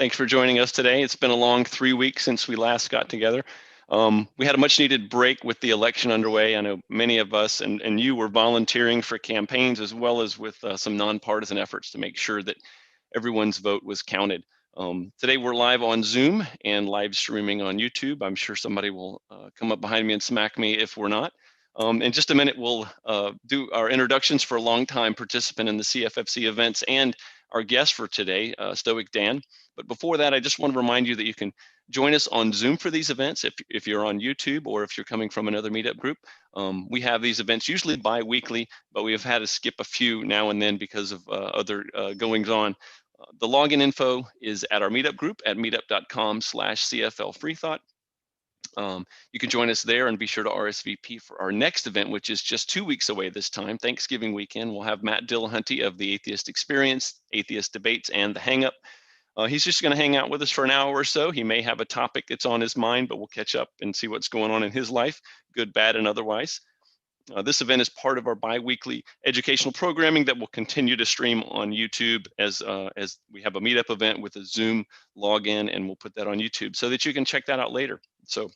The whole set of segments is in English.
Thanks for joining us today. It's been a long 3 weeks since we last got together. We had a much needed break with the election underway. I know many of us and you were volunteering for campaigns as well as with some nonpartisan efforts to make sure that everyone's vote was counted. Today we're live on Zoom and live streaming on YouTube. I'm sure somebody will come up behind me and smack me if we're not. In just a minute, we'll do our introductions for a long-time participant in the CFFC events and our guest for today, StoicDan. But before that, I just want to remind you that you can join us on Zoom for these events if you're on YouTube or if you're coming from another meetup group. We have these events usually bi-weekly, but we have had to skip a few now and then because of other goings on. The login info is at our meetup group at meetup.com/CFL Freethought. You can join us there and be sure to RSVP for our next event, which is just 2 weeks away this time, Thanksgiving weekend. We'll have Matt Dillahunty of the Atheist Experience, Atheist Debates, and The Hang-Up. He's just going to hang out with us for an hour or so. He may have a topic that's on his mind, but we'll catch up and see what's going on in his life, good, bad, and otherwise. This event is part of our bi-weekly educational programming that will continue to stream on YouTube as we have a meetup event with a Zoom login, and we'll put that on YouTube so that you can check that out later. So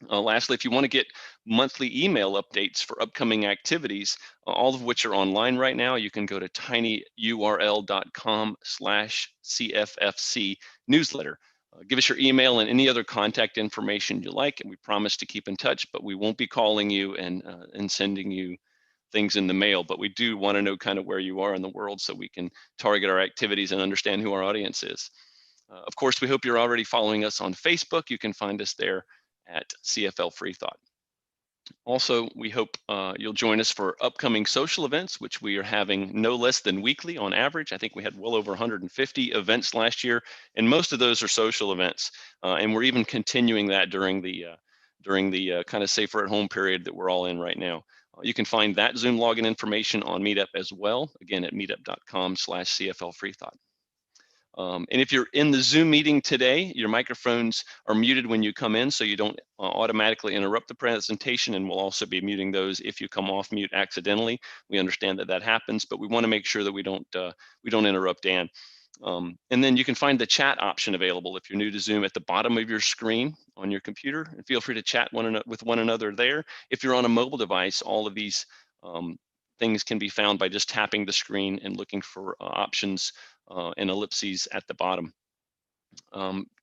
lastly, if you want to get monthly email updates for upcoming activities, all of which are online right now, you can go to tinyurl.com/CFFC newsletter. Give us your email and any other contact information you like, and we promise to keep in touch, but we won't be calling you and sending you things in the mail, but we do want to know kind of where you are in the world so we can target our activities and understand who our audience is. Of course, we hope you're already following us on Facebook. You can find us there at CFL Freethought. Also, we hope you'll join us for upcoming social events, which we are having no less than weekly on average. I think we had well over 150 events last year, and most of those are social events. And we're even continuing that during the kind of safer at home period that we're all in right now. You can find that Zoom login information on Meetup as well, again at meetup.com/CFL Freethought. And if you're in the Zoom meeting today, your microphones are muted when you come in so you don't automatically interrupt the presentation, and we'll also be muting those if you come off mute accidentally. We understand that that happens, but we want to make sure that we don't interrupt Dan. And then you can find the chat option available if you're new to Zoom at the bottom of your screen on your computer, and feel free to chat with one another there. If you're on a mobile device, all of these things can be found by just tapping the screen and looking for options and ellipses at the bottom.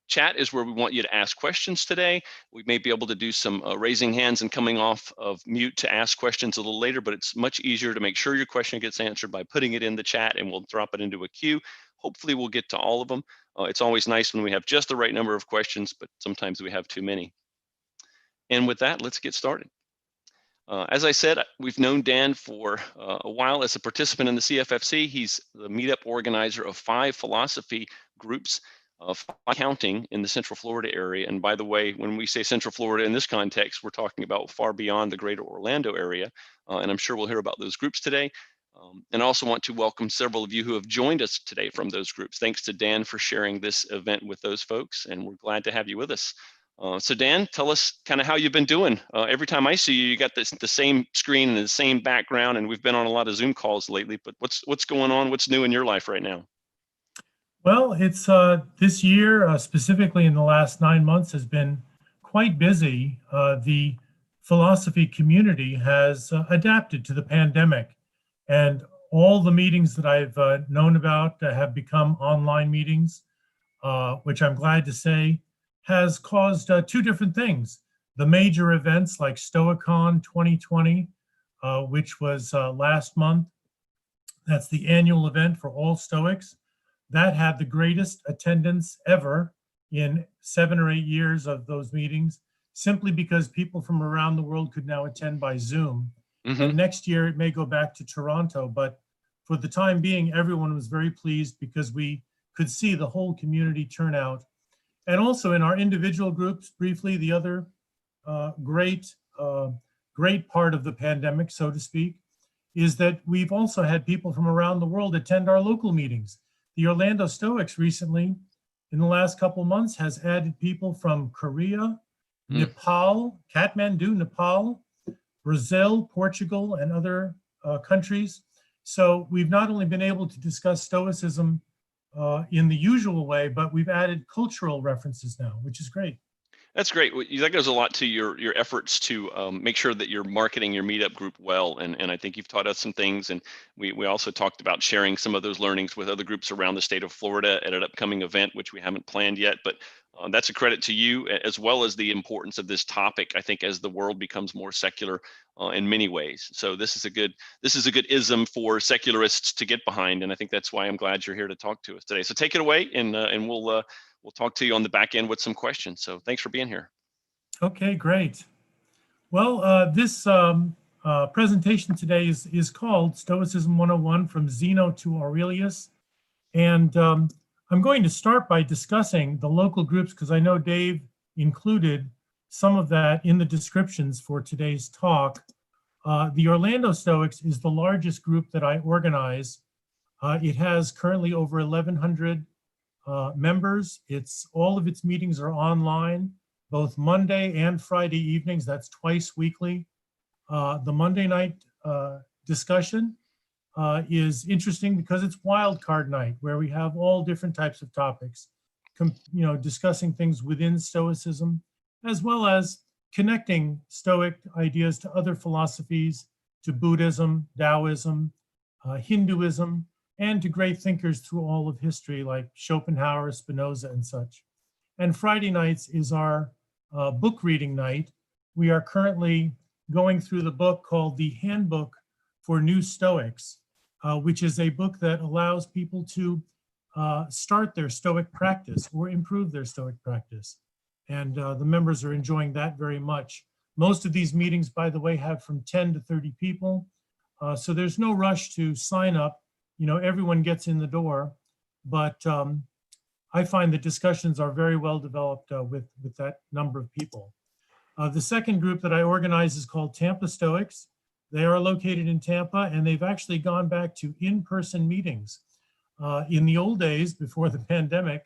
Chat is where we want you to ask questions today. We may be able to do some raising hands and coming off of mute to ask questions a little later, but it's much easier to make sure your question gets answered by putting it in the chat, and we'll drop it into a queue. Hopefully we'll get to all of them. It's always nice when we have just the right number of questions, but sometimes we have too many. And with that, let's get started. As I said, we've known Dan for a while as a participant in the CFFC. He's the meetup organizer of 5 philosophy groups, counting in the Central Florida area. And by the way, when we say Central Florida in this context, we're talking about far beyond the greater Orlando area. And I'm sure we'll hear about those groups today. And I also want to welcome several of you who have joined us today from those groups. Thanks to Dan for sharing this event with those folks, and we're glad to have you with us. So Dan, tell us kind of how you've been doing. Every time I see you, you got the same screen and the same background, and we've been on a lot of Zoom calls lately, but what's going on? What's new in your life right now? Well, it's this year, specifically in the last 9 months, has been quite busy. The philosophy community has adapted to the pandemic, and all the meetings that I've known about have become online meetings, which I'm glad to say has caused 2 different things. The major events like StoicCon 2020, which was last month. That's the annual event for all Stoics. That had the greatest attendance ever in 7 or 8 years of those meetings, simply because people from around the world could now attend by Zoom. And next year it may go back to Toronto, but for the time being, everyone was very pleased because we could see the whole community turn out. And also in our individual groups, briefly, the other great part of the pandemic, so to speak, is that we've also had people from around the world attend our local meetings. The Orlando Stoics recently, in the last couple months, has added people from Korea, Nepal, Kathmandu, Nepal, Brazil, Portugal, and other countries. So we've not only been able to discuss Stoicism in the usual way, but we've added cultural references now, which is great. That's great. That goes a lot to your efforts to make sure that you're marketing your meetup group well. And I think you've taught us some things. And we also talked about sharing some of those learnings with other groups around the state of Florida at an upcoming event, which we haven't planned yet. But that's a credit to you, as well as the importance of this topic, I think, as the world becomes more secular in many ways. So this is a good ism for secularists to get behind. And I think that's why I'm glad you're here to talk to us today. So take it away, and we'll talk to you on the back end with some questions. So thanks for being here. Okay, great. Well, this presentation today is called Stoicism 101 from Zeno to Aurelius. And I'm going to start by discussing the local groups, because I know Dave included some of that in the descriptions for today's talk. The Orlando Stoics is the largest group that I organize. It has currently over 1,100 members. All of its meetings are online, both Monday and Friday evenings. That's twice weekly. The Monday night discussion is interesting because it's wildcard night, where we have all different types of topics, discussing things within Stoicism, as well as connecting Stoic ideas to other philosophies, to Buddhism, Taoism, Hinduism, and to great thinkers through all of history like Schopenhauer, Spinoza, and such. And Friday nights is our book reading night. We are currently going through the book called The Handbook for New Stoics, which is a book that allows people to start their Stoic practice or improve their Stoic practice. And the members are enjoying that very much. Most of these meetings, by the way, have from 10 to 30 people. So there's no rush to sign up. Everyone gets in the door, but I find the discussions are very well developed with that number of people. The second group that I organize is called Tampa Stoics. They are located in Tampa, and they've actually gone back to in-person meetings. In the old days, before the pandemic,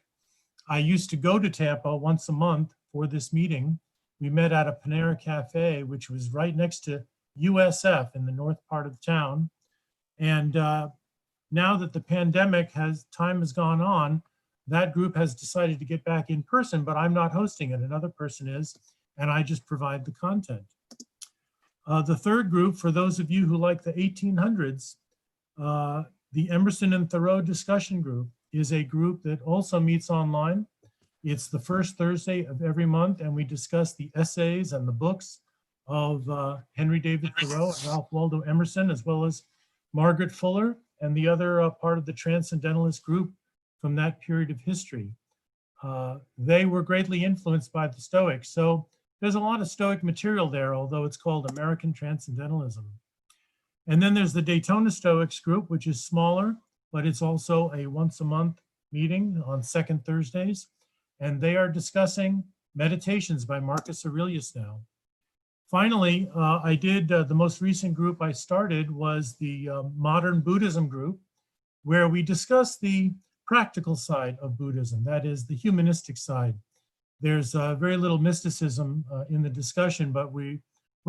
I used to go to Tampa once a month for this meeting. We met at a Panera Cafe, which was right next to USF in the north part of town. And now that the pandemic time has gone on, that group has decided to get back in person, but I'm not hosting it. Another person is, and I just provide the content. The third group, for those of you who like the 1800s, the Emerson and Thoreau Discussion Group is a group that also meets online. It's the first Thursday of every month, and we discuss the essays and the books of Henry David Thoreau and Ralph Waldo Emerson, as well as Margaret Fuller and the other part of the Transcendentalist group from that period of history. They were greatly influenced by the Stoics. So there's a lot of Stoic material there, although it's called American Transcendentalism. And then there's the Daytona Stoics group, which is smaller, but it's also a once a month meeting on second Thursdays. And they are discussing Meditations by Marcus Aurelius now. Finally, I did the most recent group I started was the Modern Buddhism group, where we discuss the practical side of Buddhism, that is the humanistic side. There's very little mysticism in the discussion, but we're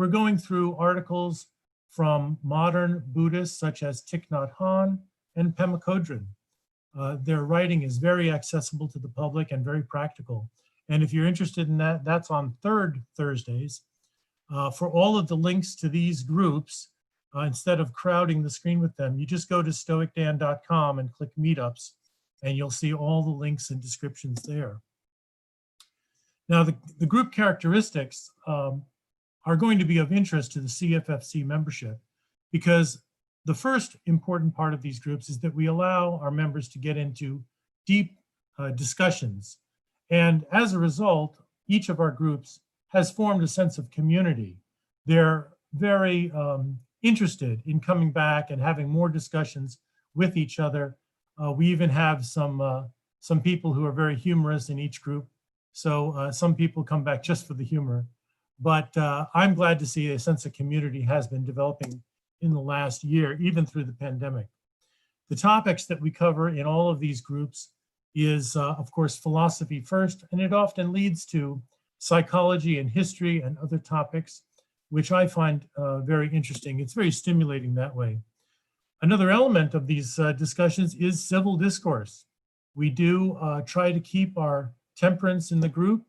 going through articles from modern Buddhists such as Thich Nhat Hanh and Pema Chodron. Their writing is very accessible to the public and very practical. And if you're interested in that, that's on third Thursdays. For all of the links to these groups, instead of crowding the screen with them, you just go to StoicDan.com and click Meetups, and you'll see all the links and descriptions there. Now, the group characteristics are going to be of interest to the CFFC membership, because the first important part of these groups is that we allow our members to get into deep discussions. And as a result, each of our groups has formed a sense of community. They're very interested in coming back and having more discussions with each other. We even have some people who are very humorous in each group. So some people come back just for the humor. But I'm glad to see a sense of community has been developing in the last year, even through the pandemic. The topics that we cover in all of these groups is, of course, philosophy first, and it often leads to psychology and history and other topics, which I find very interesting. It's very stimulating that way. Another element of these discussions is civil discourse. We do try to keep our temperance in the group.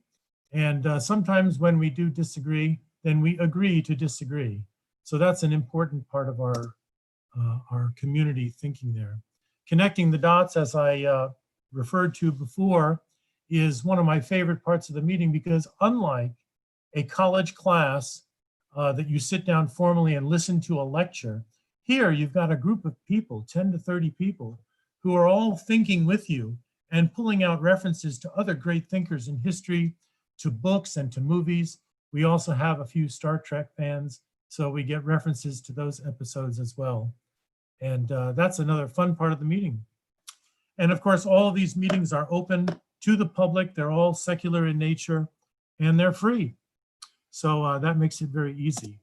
And sometimes when we do disagree, then we agree to disagree. So that's an important part of our community thinking there. Connecting the dots, as I referred to before, is one of my favorite parts of the meeting, because unlike a college class that you sit down formally and listen to a lecture, here you've got a group of people, 10 to 30 people, who are all thinking with you and pulling out references to other great thinkers in history, to books and to movies. We also have a few Star Trek fans, so we get references to those episodes as well. And that's another fun part of the meeting. And of course, all of these meetings are open to the public. They're all secular in nature, and they're free. So that makes it very easy.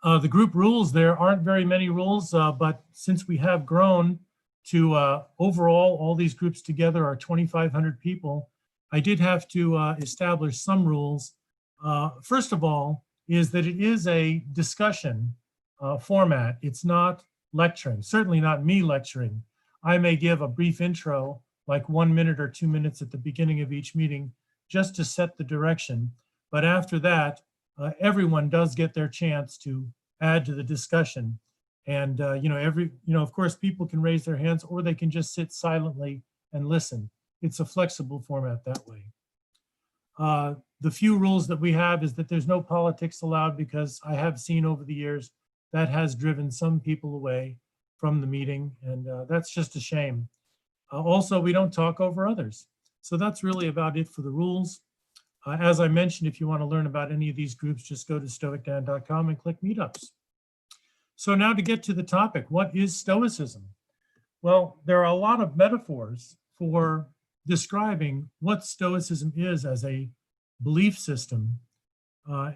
The group rules, there aren't very many rules, but since we have grown to overall, all these groups together are 2,500 people, I did have to establish some rules. First of all, is that it is a discussion format. It's not lecturing, certainly not me lecturing. I may give a brief intro, like 1 minute or 2 minutes at the beginning of each meeting, just to set the direction. But after that, everyone does get their chance to add to the discussion. And of course, people can raise their hands, or they can just sit silently and listen. It's a flexible format that way. The few rules that we have is that there's no politics allowed, because I have seen over the years that has driven some people away from the meeting, and that's just a shame. Also, we don't talk over others. So that's really about it for the rules. As I mentioned, if you want to learn about any of these groups, just go to StoicDan.com and click Meetups. So now to get to the topic, what is Stoicism? Well, there are a lot of metaphors for describing what Stoicism is as a belief system.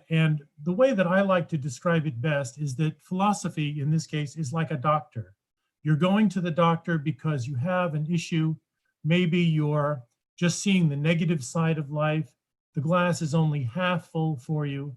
And the way that I like to describe it best is that philosophy, in this case, is like a doctor. You're going to the doctor because you have an issue. Maybe you're just seeing the negative side of life. The glass is only half full for you,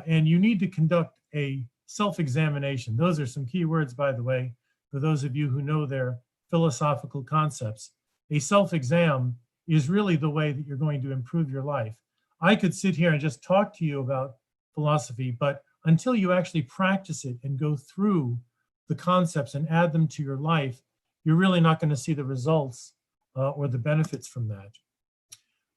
and you need to conduct a self-examination. Those are some key words, by the way, for those of you who know their philosophical concepts. A self-exam is really the way that you're going to improve your life. I could sit here and just talk to you about philosophy, but until you actually practice it and go through the concepts and add them to your life, you're really not going to see the results or the benefits from that.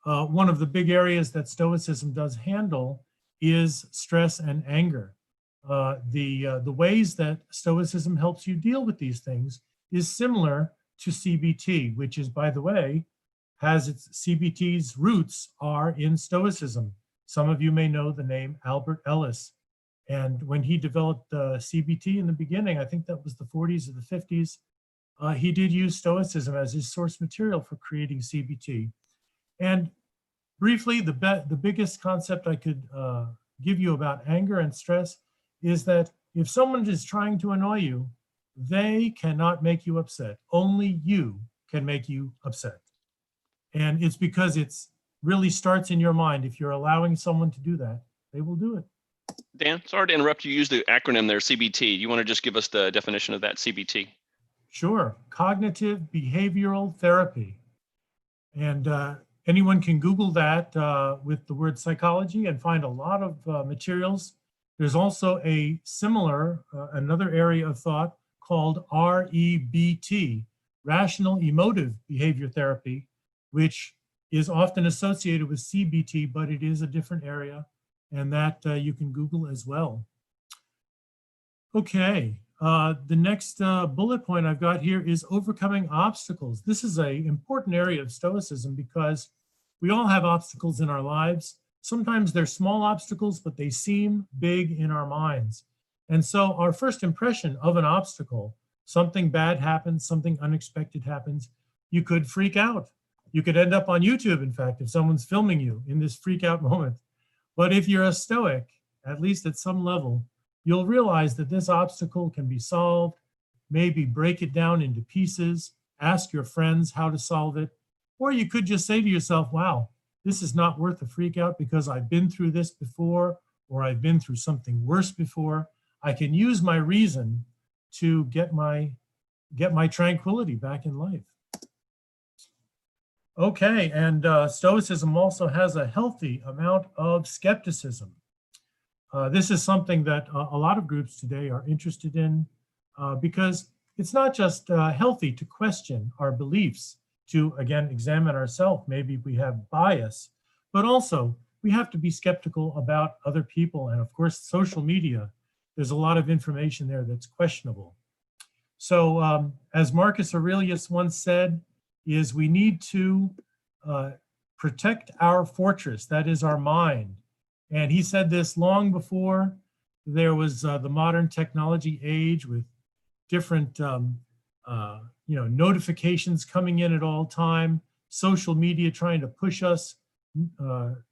One of the big areas that Stoicism does handle is stress and anger. The ways that Stoicism helps you deal with these things is similar to CBT, which is, by the way, has its CBT's roots are in Stoicism. Some of you may know the name Albert Ellis. And when he developed CBT in the beginning, I think that was the 40s or the 50s, he did use Stoicism as his source material for creating CBT. And briefly, the biggest concept I could give you about anger and stress is that if someone is trying to annoy you, they cannot make you upset. Only you can make you upset. And it's because it's really starts in your mind. If you're allowing someone to do that, they will do it. Dan, sorry to interrupt you. Use the acronym there, CBT. You want to just give us the definition of that CBT? Sure. Cognitive behavioral therapy. And anyone can Google that with the word psychology and find a lot of materials. There's also a similar, another area of thought called REBT, Rational Emotive Behavior Therapy, which is often associated with CBT, but it is a different area, and that you can Google as well. Okay, the next bullet point I've got here is overcoming obstacles. This is an important area of Stoicism because we all have obstacles in our lives. Sometimes they're small obstacles, but they seem big in our minds. And so our first impression of an obstacle, something bad happens, something unexpected happens, you could freak out. You could end up on YouTube, in fact, if someone's filming you in this freak out moment. But if you're a Stoic, at least at some level, you'll realize that this obstacle can be solved, maybe break it down into pieces, ask your friends how to solve it, or you could just say to yourself, wow, this is not worth a freak out because I've been through this before, or I've been through something worse before. I can use my reason to get my tranquility back in life. Okay, and Stoicism also has a healthy amount of skepticism. This is something that a lot of groups today are interested in because it's not just healthy to question our beliefs, to again examine ourselves, maybe we have bias, but also we have to be skeptical about other people. And of course, social media, there's a lot of information there that's questionable. So as Marcus Aurelius once said, is we need to protect our fortress, that is our mind. And he said this long before there was the modern technology age with different notifications coming in at all time, social media trying to push us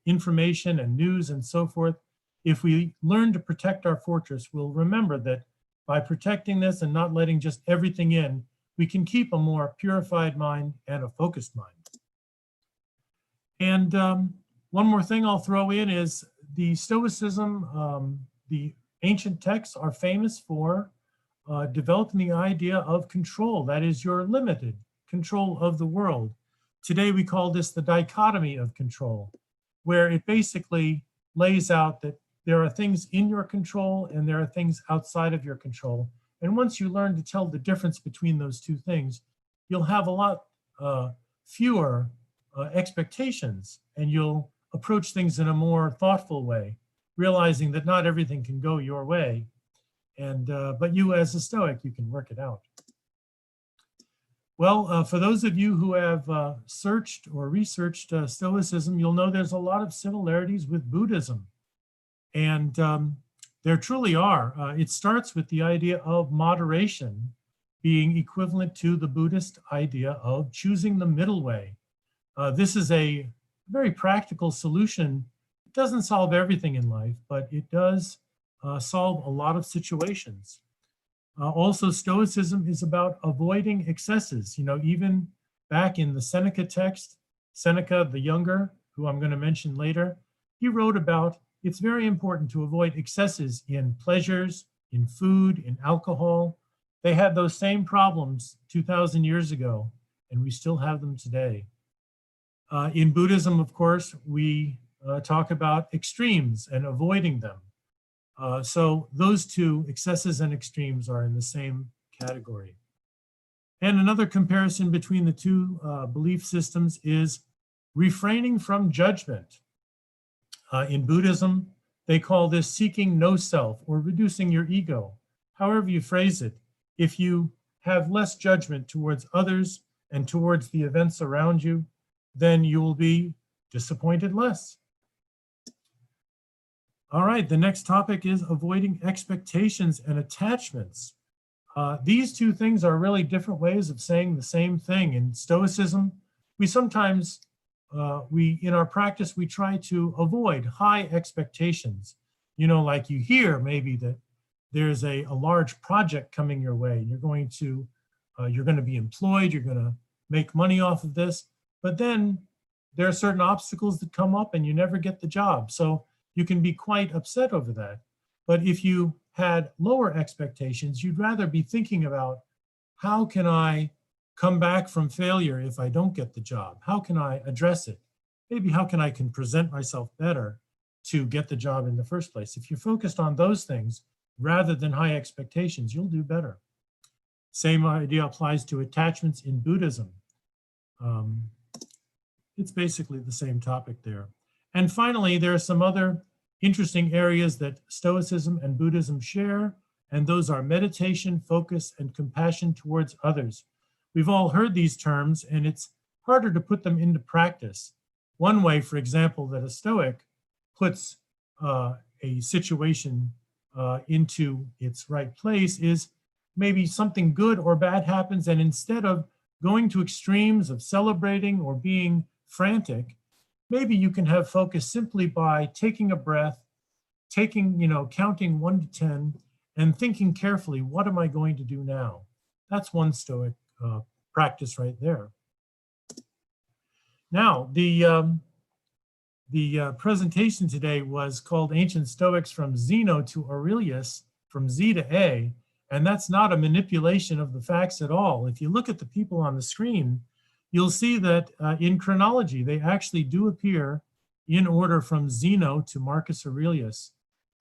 information and news and so forth. If we learn to protect our fortress, we'll remember that by protecting this and not letting just everything in, we can keep a more purified mind and a focused mind. And one more thing I'll throw in is the Stoicism, the ancient texts are famous for developing the idea of control. That is your limited control of the world. Today we call this the dichotomy of control, where it basically lays out that there are things in your control and there are things outside of your control. And once you learn to tell the difference between those two things, you'll have a lot fewer expectations, and you'll approach things in a more thoughtful way, realizing that not everything can go your way. And but you as a Stoic, you can work it out. Well, for those of you who have searched or researched Stoicism, you'll know there's a lot of similarities with Buddhism. And there truly are. It starts with the idea of moderation being equivalent to the Buddhist idea of choosing the middle way. This is a very practical solution. It doesn't solve everything in life, but it does solve a lot of situations. Also, Stoicism is about avoiding excesses. You know, even back in the Seneca text, Seneca the Younger, who I'm going to mention later, he wrote about it's very important to avoid excesses in pleasures, in food, in alcohol. They had those same problems 2,000 years ago, and we still have them today. In Buddhism, of course, we talk about extremes and avoiding them. So those two, excesses and extremes, are in the same category. And another comparison between the two belief systems is refraining from judgment. In Buddhism, they call this seeking no self or reducing your ego. However you phrase it, if you have less judgment towards others and towards the events around you, then you will be disappointed less. All right, the next topic is avoiding expectations and attachments. These two things are really different ways of saying the same thing. In Stoicism, we sometimes, in our practice, we try to avoid high expectations. You know, like you hear maybe that there's a large project coming your way, and you're going to be employed, you're going to make money off of this, but then there are certain obstacles that come up and you never get the job. So you can be quite upset over that. But if you had lower expectations, you'd rather be thinking about how can I come back from failure if I don't get the job? How can I address it? Maybe how can I present myself better to get the job in the first place? If you're focused on those things rather than high expectations, you'll do better. Same idea applies to attachments in Buddhism. It's basically the same topic there. And finally, there are some other interesting areas that Stoicism and Buddhism share, and those are meditation, focus, and compassion towards others. We've all heard these terms, and it's harder to put them into practice. One way, for example, that a Stoic puts a situation into its right place is maybe something good or bad happens, and instead of going to extremes of celebrating or being frantic, maybe you can have focus simply by taking a breath, counting 1 to 10, and thinking carefully, what am I going to do now? That's one Stoic practice right there. Now, the presentation today was called Ancient Stoics from Zeno to Aurelius, from Z to A, and that's not a manipulation of the facts at all. If you look at the people on the screen, you'll see that in chronology, they actually do appear in order from Zeno to Marcus Aurelius.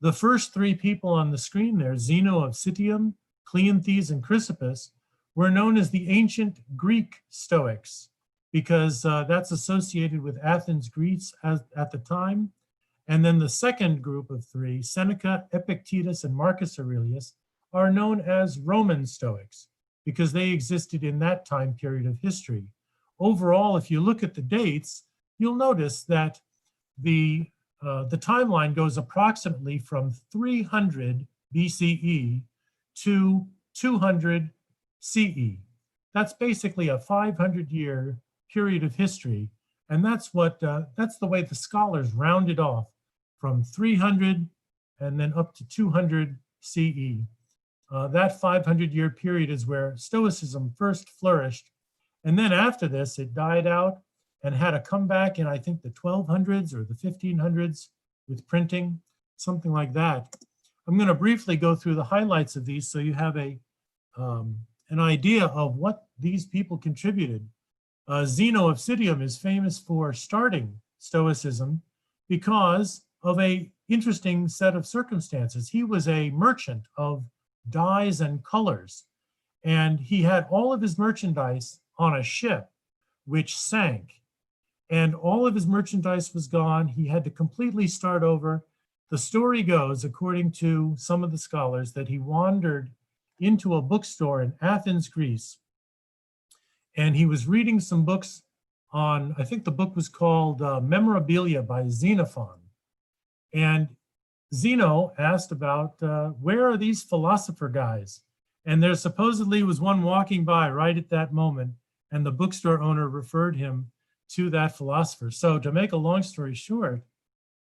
The first three people on the screen there, Zeno of Citium, Cleanthes, and Chrysippus, were known as the ancient Greek Stoics because that's associated with Athens, Greece at the time. And then the second group of three, Seneca, Epictetus, and Marcus Aurelius, are known as Roman Stoics because they existed in that time period of history. Overall, if you look at the dates, you'll notice that the timeline goes approximately from 300 BCE to 200 CE. That's basically a 500-year period of history, and that's the way the scholars rounded off from 300 and then up to 200 CE. That 500-year period is where Stoicism first flourished, and then after this, it died out and had a comeback in, I think, the 1200s or the 1500s with printing, something like that. I'm going to briefly go through the highlights of these so you have an idea of what these people contributed. Zeno of Citium is famous for starting Stoicism because of an interesting set of circumstances. He was a merchant of dyes and colors, and he had all of his merchandise on a ship which sank, and all of his merchandise was gone. He had to completely start over. The story goes, according to some of the scholars, that he wandered into a bookstore in Athens, Greece, and he was reading some books on, I think the book was called Memorabilia by Xenophon. And Zeno asked about, where are these philosopher guys? And there supposedly was one walking by right at that moment, and the bookstore owner referred him to that philosopher. So to make a long story short,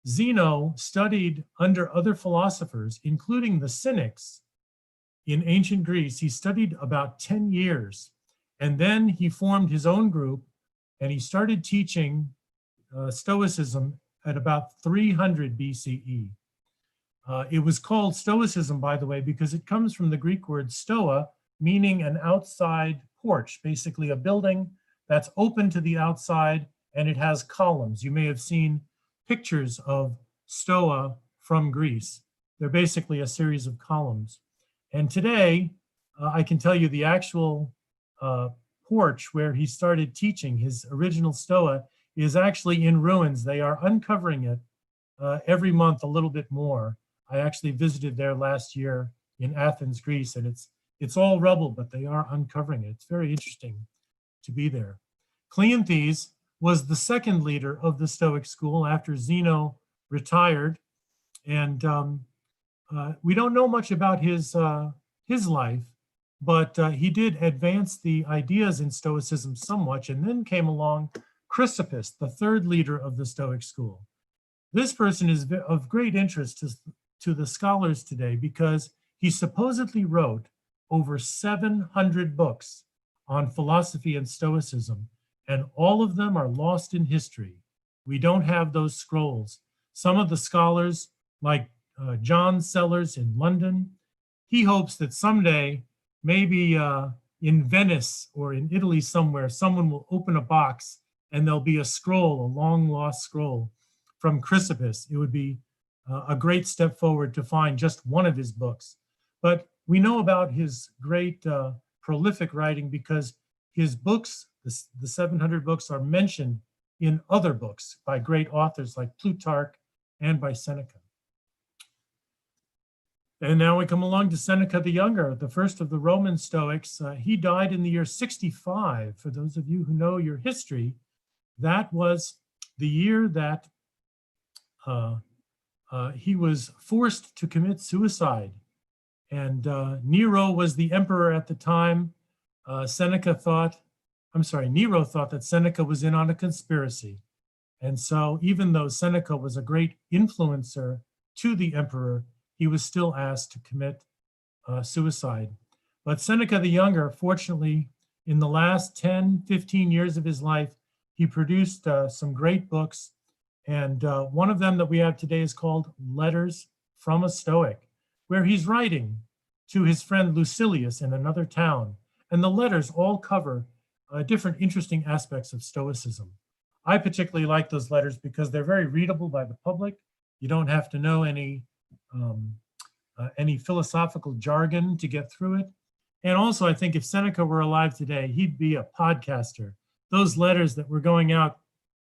Zeno studied under other philosophers, including the Cynics in ancient Greece. He studied about 10 years, and then he formed his own group, and he started teaching Stoicism at about 300 BCE. It was called Stoicism, by the way, because it comes from the Greek word stoa, meaning an outside porch, basically a building that's open to the outside, and it has columns. You may have seen pictures of stoa from Greece. They're basically a series of columns. And today, I can tell you the actual porch where he started teaching, his original stoa, is actually in ruins. They are uncovering it every month a little bit more. I actually visited there last year in Athens, Greece, and it's all rubble, but they are uncovering it. It's very interesting to be there. Cleanthes was the second leader of the Stoic school after Zeno retired, and we don't know much about his life, but he did advance the ideas in Stoicism somewhat, and then came along Chrysippus, the third leader of the Stoic school. This person is of great interest to the scholars today because he supposedly wrote over 700 books on philosophy and Stoicism, and all of them are lost in history. We don't have those scrolls. Some of the scholars, like John Sellers in London, he hopes that someday, maybe in Venice or in Italy somewhere, someone will open a box and there'll be a scroll, a long lost scroll from Chrysippus. It would be a great step forward to find just one of his books. But we know about his great prolific writing because his books, the 700 books, are mentioned in other books by great authors like Plutarch and by Seneca. And now we come along to Seneca the Younger, the first of the Roman Stoics. He died in the year 65. For those of you who know your history, that was the year that he was forced to commit suicide. And Nero was the emperor at the time. Nero thought that Seneca was in on a conspiracy. And so even though Seneca was a great influencer to the emperor, he was still asked to commit suicide. But Seneca the Younger, fortunately, in the last 10, 15 years of his life, he produced some great books. And one of them that we have today is called Letters from a Stoic, where he's writing to his friend Lucilius in another town. And the letters all cover different interesting aspects of Stoicism. I particularly like those letters because they're very readable by the public. You don't have to know any philosophical jargon to get through it. And also, I think if Seneca were alive today, he'd be a podcaster. Those letters that were going out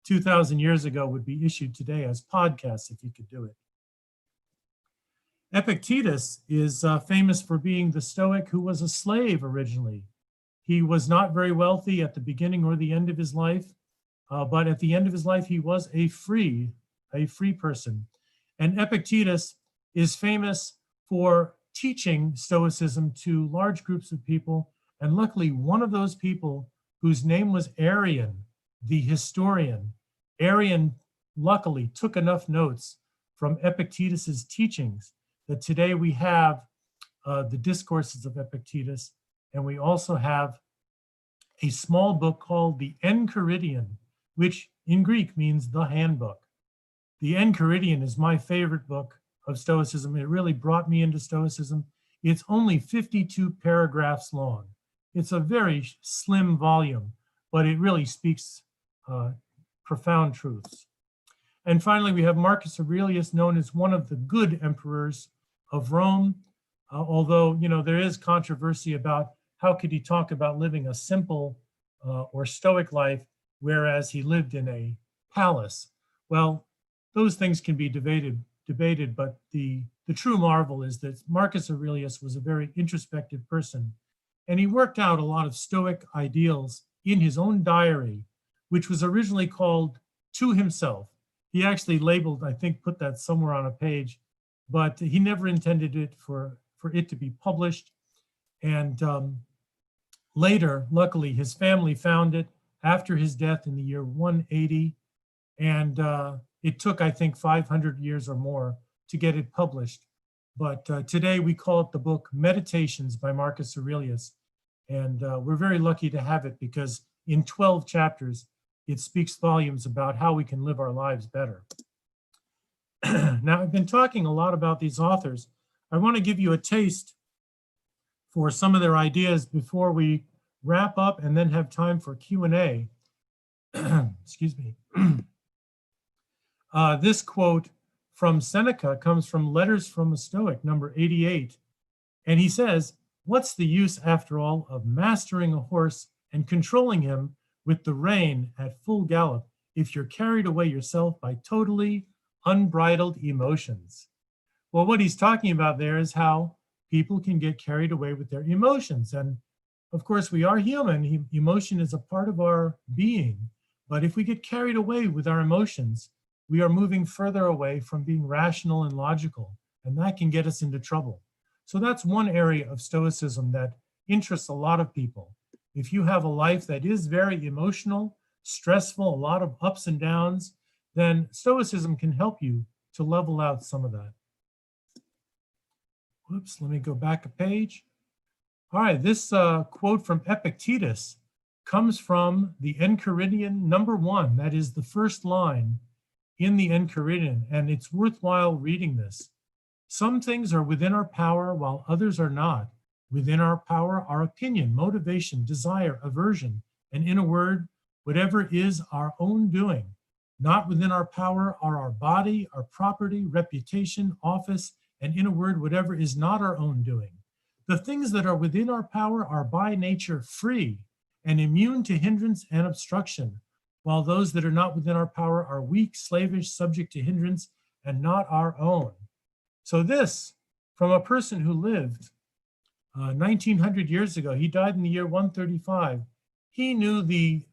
2,000 years ago would be issued today as podcasts if he could do it. Epictetus is famous for being the Stoic who was a slave originally. He was not very wealthy at the beginning or the end of his life, but at the end of his life, he was a free person. And Epictetus is famous for teaching Stoicism to large groups of people. And luckily, one of those people whose name was Arrian, the historian, Arrian luckily took enough notes from Epictetus's teachings that today we have the discourses of Epictetus, and we also have a small book called the Enchiridion, which in Greek means the handbook. The Enchiridion is my favorite book of Stoicism. It really brought me into Stoicism. It's only 52 paragraphs long. It's a very slim volume, but it really speaks profound truths. And finally, we have Marcus Aurelius, known as one of the good emperors of Rome, although there is controversy about how could he talk about living a simple or Stoic life, whereas he lived in a palace. Well, those things can be debated, but the true marvel is that Marcus Aurelius was a very introspective person, and he worked out a lot of Stoic ideals in his own diary, which was originally called To Himself. He actually labeled, I think, put that somewhere on a page, but he never intended it for it to be published. And later, luckily, his family found it after his death in the year 180. And it took, I think, 500 years or more to get it published. But today we call it the book Meditations by Marcus Aurelius. And we're very lucky to have it because in 12 chapters, it speaks volumes about how we can live our lives better. Now, I've been talking a lot about these authors. I want to give you a taste for some of their ideas before we wrap up and then have time for Q&A. Excuse me. This quote from Seneca comes from Letters from a Stoic, number 88. And he says, "What's the use, after all, of mastering a horse and controlling him with the rein at full gallop if you're carried away yourself by totally unbridled emotions?" Well, what he's talking about there is how people can get carried away with their emotions. And of course, we are human. Emotion is a part of our being. But if we get carried away with our emotions, we are moving further away from being rational and logical, and that can get us into trouble. So that's one area of Stoicism that interests a lot of people. If you have a life that is very emotional, stressful, a lot of ups and downs, then Stoicism can help you to level out some of that. Whoops, let me go back a page. All right, this quote from Epictetus comes from the Enchiridion number 1. That is the first line in the Enchiridion, and it's worthwhile reading this. "Some things are within our power while others are not. Within our power are opinion, motivation, desire, aversion, and in a word, whatever is our own doing. Not within our power are our body, our property, reputation, office, and in a word, whatever is not our own doing. The things that are within our power are by nature free and immune to hindrance and obstruction, while those that are not within our power are weak, slavish, subject to hindrance, and not our own." So this, from a person who lived 1900 years ago, he died in the year 135, he knew the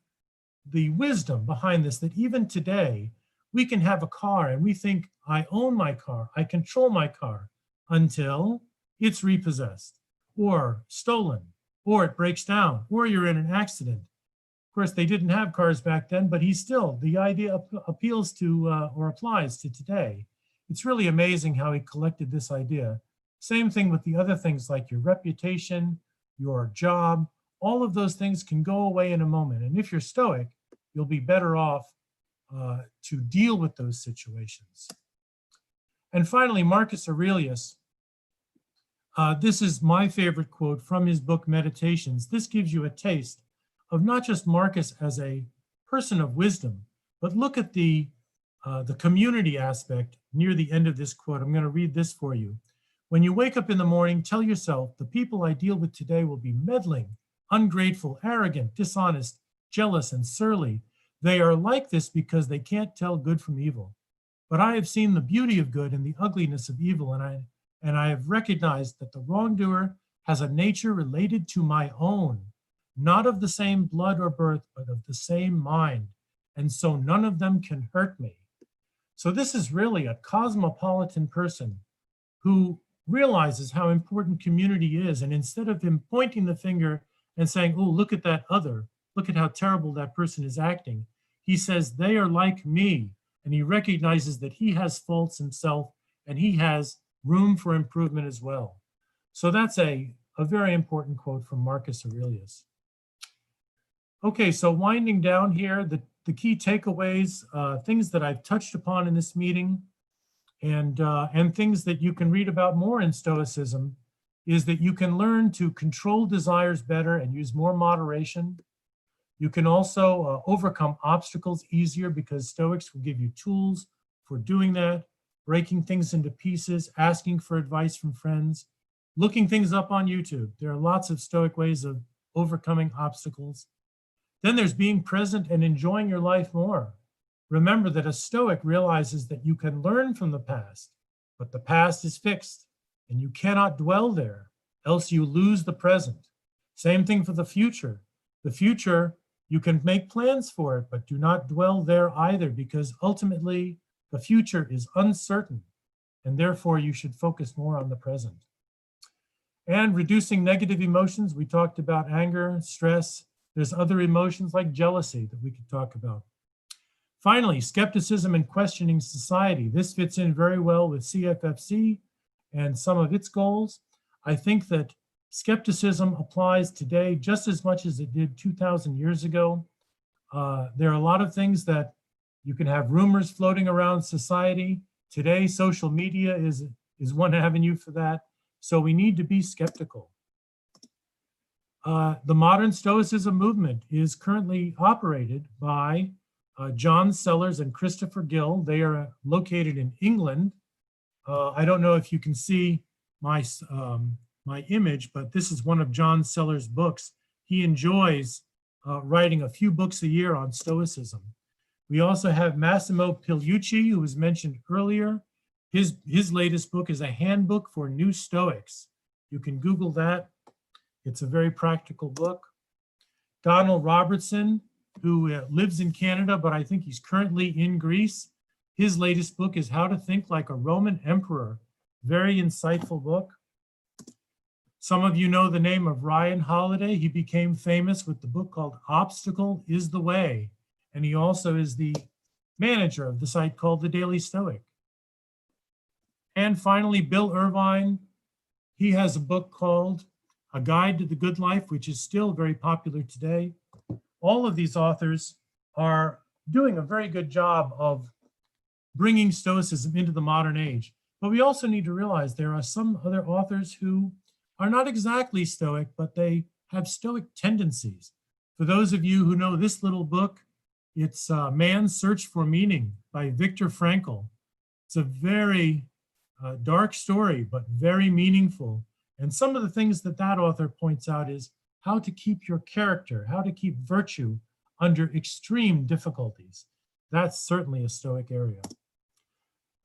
wisdom behind this, that even today, we can have a car and we think, I own my car, I control my car, until it's repossessed or stolen, or it breaks down, or you're in an accident. Of course, they didn't have cars back then, but the idea appeals to or applies to today. It's really amazing how he collected this idea. Same thing with the other things like your reputation, your job, all of those things can go away in a moment. And if you're Stoic, you'll be better off to deal with those situations. And finally, Marcus Aurelius. This is my favorite quote from his book, Meditations. This gives you a taste of not just Marcus as a person of wisdom, but look at the community aspect near the end of this quote. I'm going to read this for you. When you wake up in the morning, tell yourself, the people I deal with today will be meddling, ungrateful, arrogant, dishonest, jealous, and surly. They are like this because they can't tell good from evil. But I have seen the beauty of good and the ugliness of evil, and I have recognized that the wrongdoer has a nature related to my own, not of the same blood or birth, but of the same mind, and so none of them can hurt me. So this is really a cosmopolitan person who realizes how important community is, and instead of him pointing the finger and saying, oh, look at that other, look at how terrible that person is acting, he says, they are like me, and he recognizes that he has faults himself, and he has room for improvement as well. So that's a very important quote from Marcus Aurelius. Okay, so winding down here, the key takeaways, things that I've touched upon in this meeting, and things that you can read about more in Stoicism, is that you can learn to control desires better and use more moderation. You can also overcome obstacles easier because Stoics will give you tools for doing that, breaking things into pieces, asking for advice from friends, looking things up on YouTube. There are lots of Stoic ways of overcoming obstacles. Then there's being present and enjoying your life more. Remember that a Stoic realizes that you can learn from the past, but the past is fixed and you cannot dwell there, else you lose the present. Same thing for the future. The future, you can make plans for it, but do not dwell there either, because ultimately the future is uncertain, and therefore you should focus more on the present. And reducing negative emotions, we talked about anger, stress. There's other emotions like jealousy that we could talk about. Finally, skepticism and questioning society. This fits in very well with CFFC and some of its goals. I think that skepticism applies today just as much as it did 2,000 years ago. There are a lot of things that you can have rumors floating around society. Today, social media is one avenue for that. So we need to be skeptical. The modern Stoicism movement is currently operated by John Sellers and Christopher Gill. They are located in England. I don't know if you can see my image, but this is one of John Sellers' books. He enjoys writing a few books a year on Stoicism. We also have Massimo Pigliucci, who was mentioned earlier. His latest book is a handbook for new Stoics. You can Google that. It's a very practical book. Donald Robertson, who lives in Canada, but I think he's currently in Greece. His latest book is How to Think Like a Roman Emperor. Very insightful book. Some of you know the name of Ryan Holiday. He became famous with the book called Obstacle is the Way. And he also is the manager of the site called The Daily Stoic. And finally, Bill Irvine. He has a book called A Guide to the Good Life, which is still very popular today. All of these authors are doing a very good job of bringing Stoicism into the modern age. But we also need to realize there are some other authors who are not exactly Stoic, but they have Stoic tendencies. For those of you who know this little book, it's Man's Search for Meaning by Viktor Frankl. It's a very dark story, but very meaningful. And some of the things that that author points out is how to keep your character, how to keep virtue under extreme difficulties. That's certainly a Stoic area.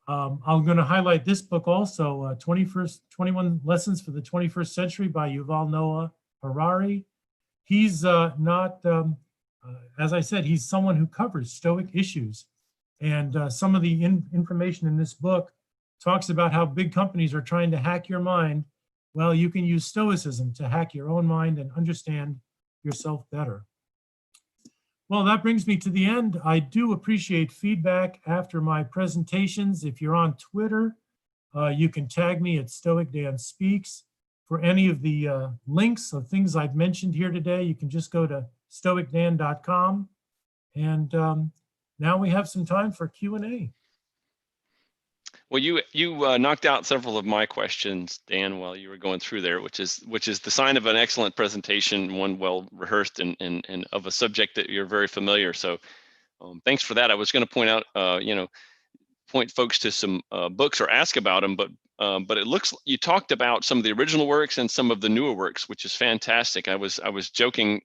I'm going to highlight this book also, 21 Lessons for the 21st Century by Yuval Noah Harari. He's as I said, he's someone who covers Stoic issues. And some of the information in this book talks about how big companies are trying to hack your mind. Well, you can use Stoicism to hack your own mind and understand yourself better. Well, that brings me to the end. I do appreciate feedback after my presentations. If you're on Twitter, you can tag me at StoicDan Speaks. For any of the links of things I've mentioned here today, you can just go to stoicdan.com. And now we have some time for Q&A. Well, you knocked out several of my questions, Dan, while you were going through there, which is the sign of an excellent presentation, one well rehearsed and of a subject that you're very familiar. So thanks for that. I was going to point out, point folks to some books or ask about them, but it looks you talked about some of the original works and some of the newer works, which is fantastic. I was joking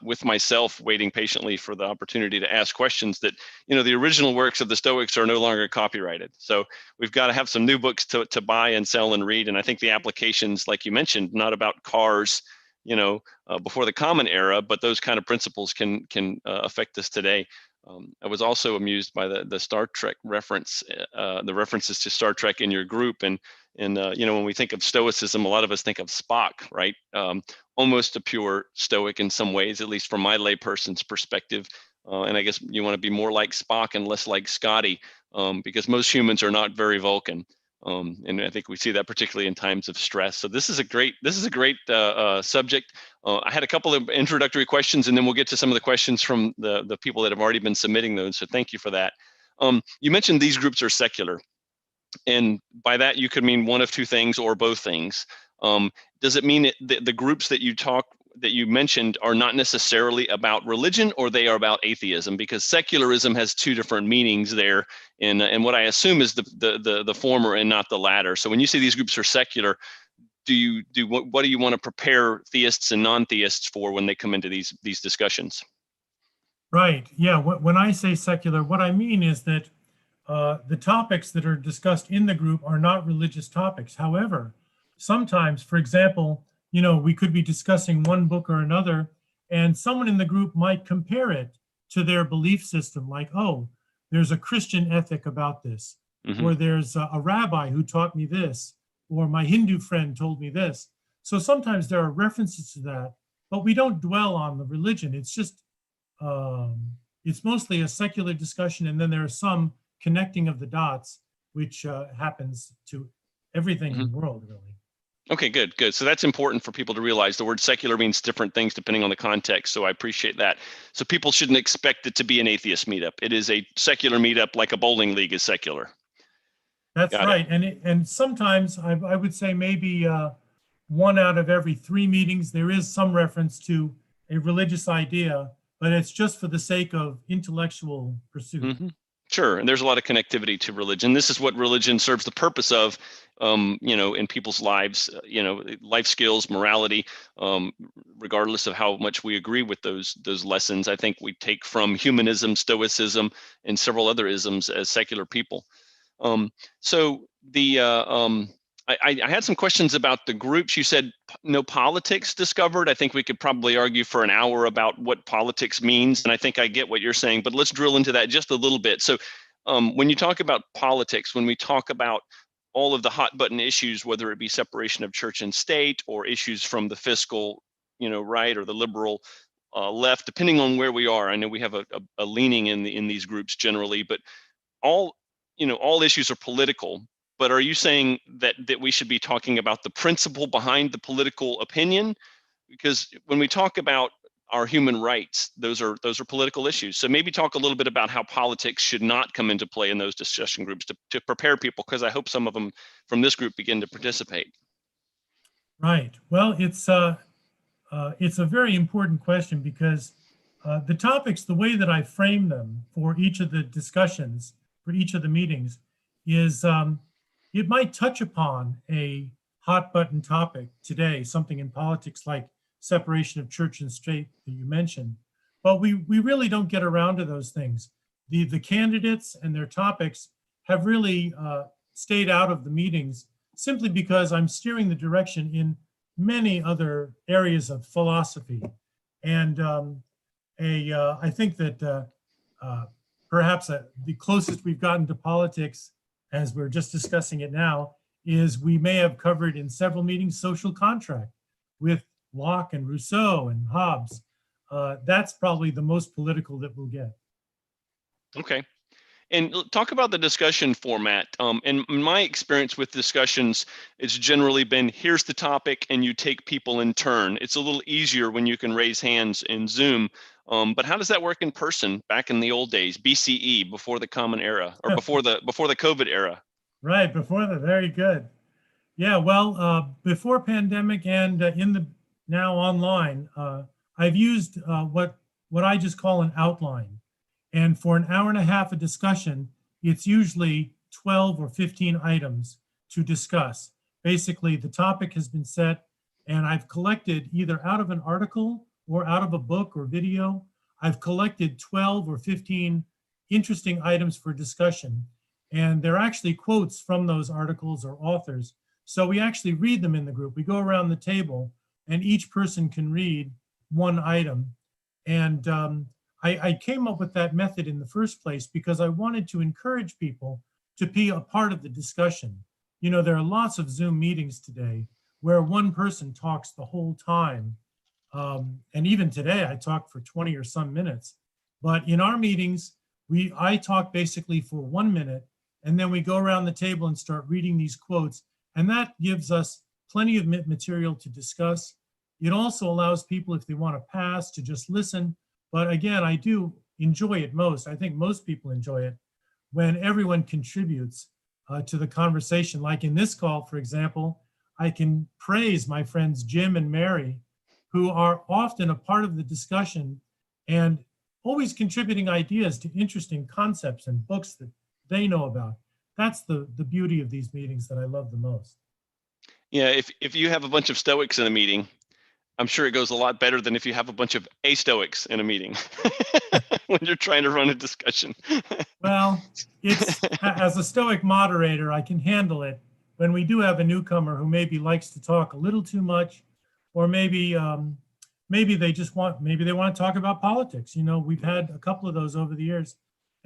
with myself, waiting patiently for the opportunity to ask questions that the original works of the Stoics are no longer copyrighted. So we've got to have some new books to buy and sell and read. And I think the applications, like you mentioned, not about cars, before the Common Era, but those kind of principles can affect us today. I was also amused by the Star Trek reference, the references to Star Trek in your group, and when we think of Stoicism, a lot of us think of Spock, right? Almost a pure Stoic in some ways, at least from my layperson's perspective. And I guess you want to be more like Spock and less like Scotty, because most humans are not very Vulcan. And I think we see that particularly in times of stress. So this is a great subject. I had a couple of introductory questions, and then we'll get to some of the questions from the people that have already been submitting those. So thank you for that. You mentioned these groups are secular, and by that you could mean one of two things or both things. Does it mean the groups that you mentioned are not necessarily about religion, or they are about atheism? Because secularism has two different meanings there, and what I assume is the former and not the latter. So when you say these groups are secular, what do you want to prepare theists and non-theists for when they come into these discussions? Right. Yeah. When I say secular, what I mean is that the topics that are discussed in the group are not religious topics. However, sometimes, for example, we could be discussing one book or another, and someone in the group might compare it to their belief system, like, oh, there's a Christian ethic about this, or there's a rabbi who taught me this, or my Hindu friend told me this. So sometimes there are references to that, but we don't dwell on the religion. It's just, it's mostly a secular discussion, and then there are some connecting of the dots, which happens to everything in the world, really. Okay, good. So that's important for people to realize. The word secular means different things depending on the context, so I appreciate that. So people shouldn't expect it to be an atheist meetup. It is a secular meetup, like a bowling league is secular. That's right. And sometimes I would say maybe one out of every 3 meetings, there is some reference to a religious idea, but it's just for the sake of intellectual pursuit. Sure, and there's a lot of connectivity to religion. This is what religion serves the purpose of, in people's lives, life skills, morality, regardless of how much we agree with those lessons. I think we take from humanism, Stoicism, and several other isms as secular people. So I had some questions about the groups. You said no politics discovered. I think we could probably argue for an hour about what politics means, and I think I get what you're saying, but let's drill into that just a little bit. So when you talk about politics, when we talk about all of the hot button issues, whether it be separation of church and state or issues from the fiscal, right, or the liberal left, depending on where we are, I know we have a leaning in these groups generally, but all issues are political. But are you saying that we should be talking about the principle behind the political opinion? Because when we talk about our human rights, those are political issues. So maybe talk a little bit about how politics should not come into play in those discussion groups to prepare people, because I hope some of them from this group begin to participate. Right. Well, it's a very important question, because the topics, the way that I frame them for each of the discussions, for each of the meetings, is it might touch upon a hot button topic today, something in politics like separation of church and state that you mentioned, but we really don't get around to those things. The candidates and their topics have really stayed out of the meetings simply because I'm steering the direction in many other areas of philosophy. And I think that perhaps the closest we've gotten to politics, as we're just discussing it now, is we may have covered in several meetings social contract with Locke and Rousseau and Hobbes. That's probably the most political that we'll get. Okay. And talk about the discussion format. In my experience with discussions, it's generally been, here's the topic, and you take people in turn. It's a little easier when you can raise hands in Zoom. But how does that work in person back in the old days, BCE, before the Common Era, or before the COVID era? Right, before that, very good. Yeah, well, before pandemic and in the now online, I've used what I just call an outline. And for an hour and a half of discussion, it's usually 12 or 15 items to discuss. Basically, the topic has been set, and I've collected either out of an article or out of a book or video, I've collected 12 or 15 interesting items for discussion. And they're actually quotes from those articles or authors. So we actually read them in the group. We go around the table and each person can read one item. And I came up with that method in the first place because I wanted to encourage people to be a part of the discussion. You know, there are lots of Zoom meetings today where one person talks the whole time. And even today I talked for 20 or some minutes. But in our meetings, I talk basically for 1 minute, and then we go around the table and start reading these quotes. And that gives us plenty of material to discuss. It also allows people, if they want to pass, to just listen. But again, I do enjoy it most. I think most people enjoy it when everyone contributes to the conversation. Like in this call, for example, I can praise my friends Jim and Mary, who are often a part of the discussion and always contributing ideas to interesting concepts and books that they know about. That's the beauty of these meetings that I love the most. Yeah, if you have a bunch of Stoics in a meeting, I'm sure it goes a lot better than if you have a bunch of Astoics in a meeting when you're trying to run a discussion. Well, it's as a Stoic moderator, I can handle it when we do have a newcomer who maybe likes to talk a little too much, or maybe maybe they want to talk about politics. You know, we've had a couple of those over the years,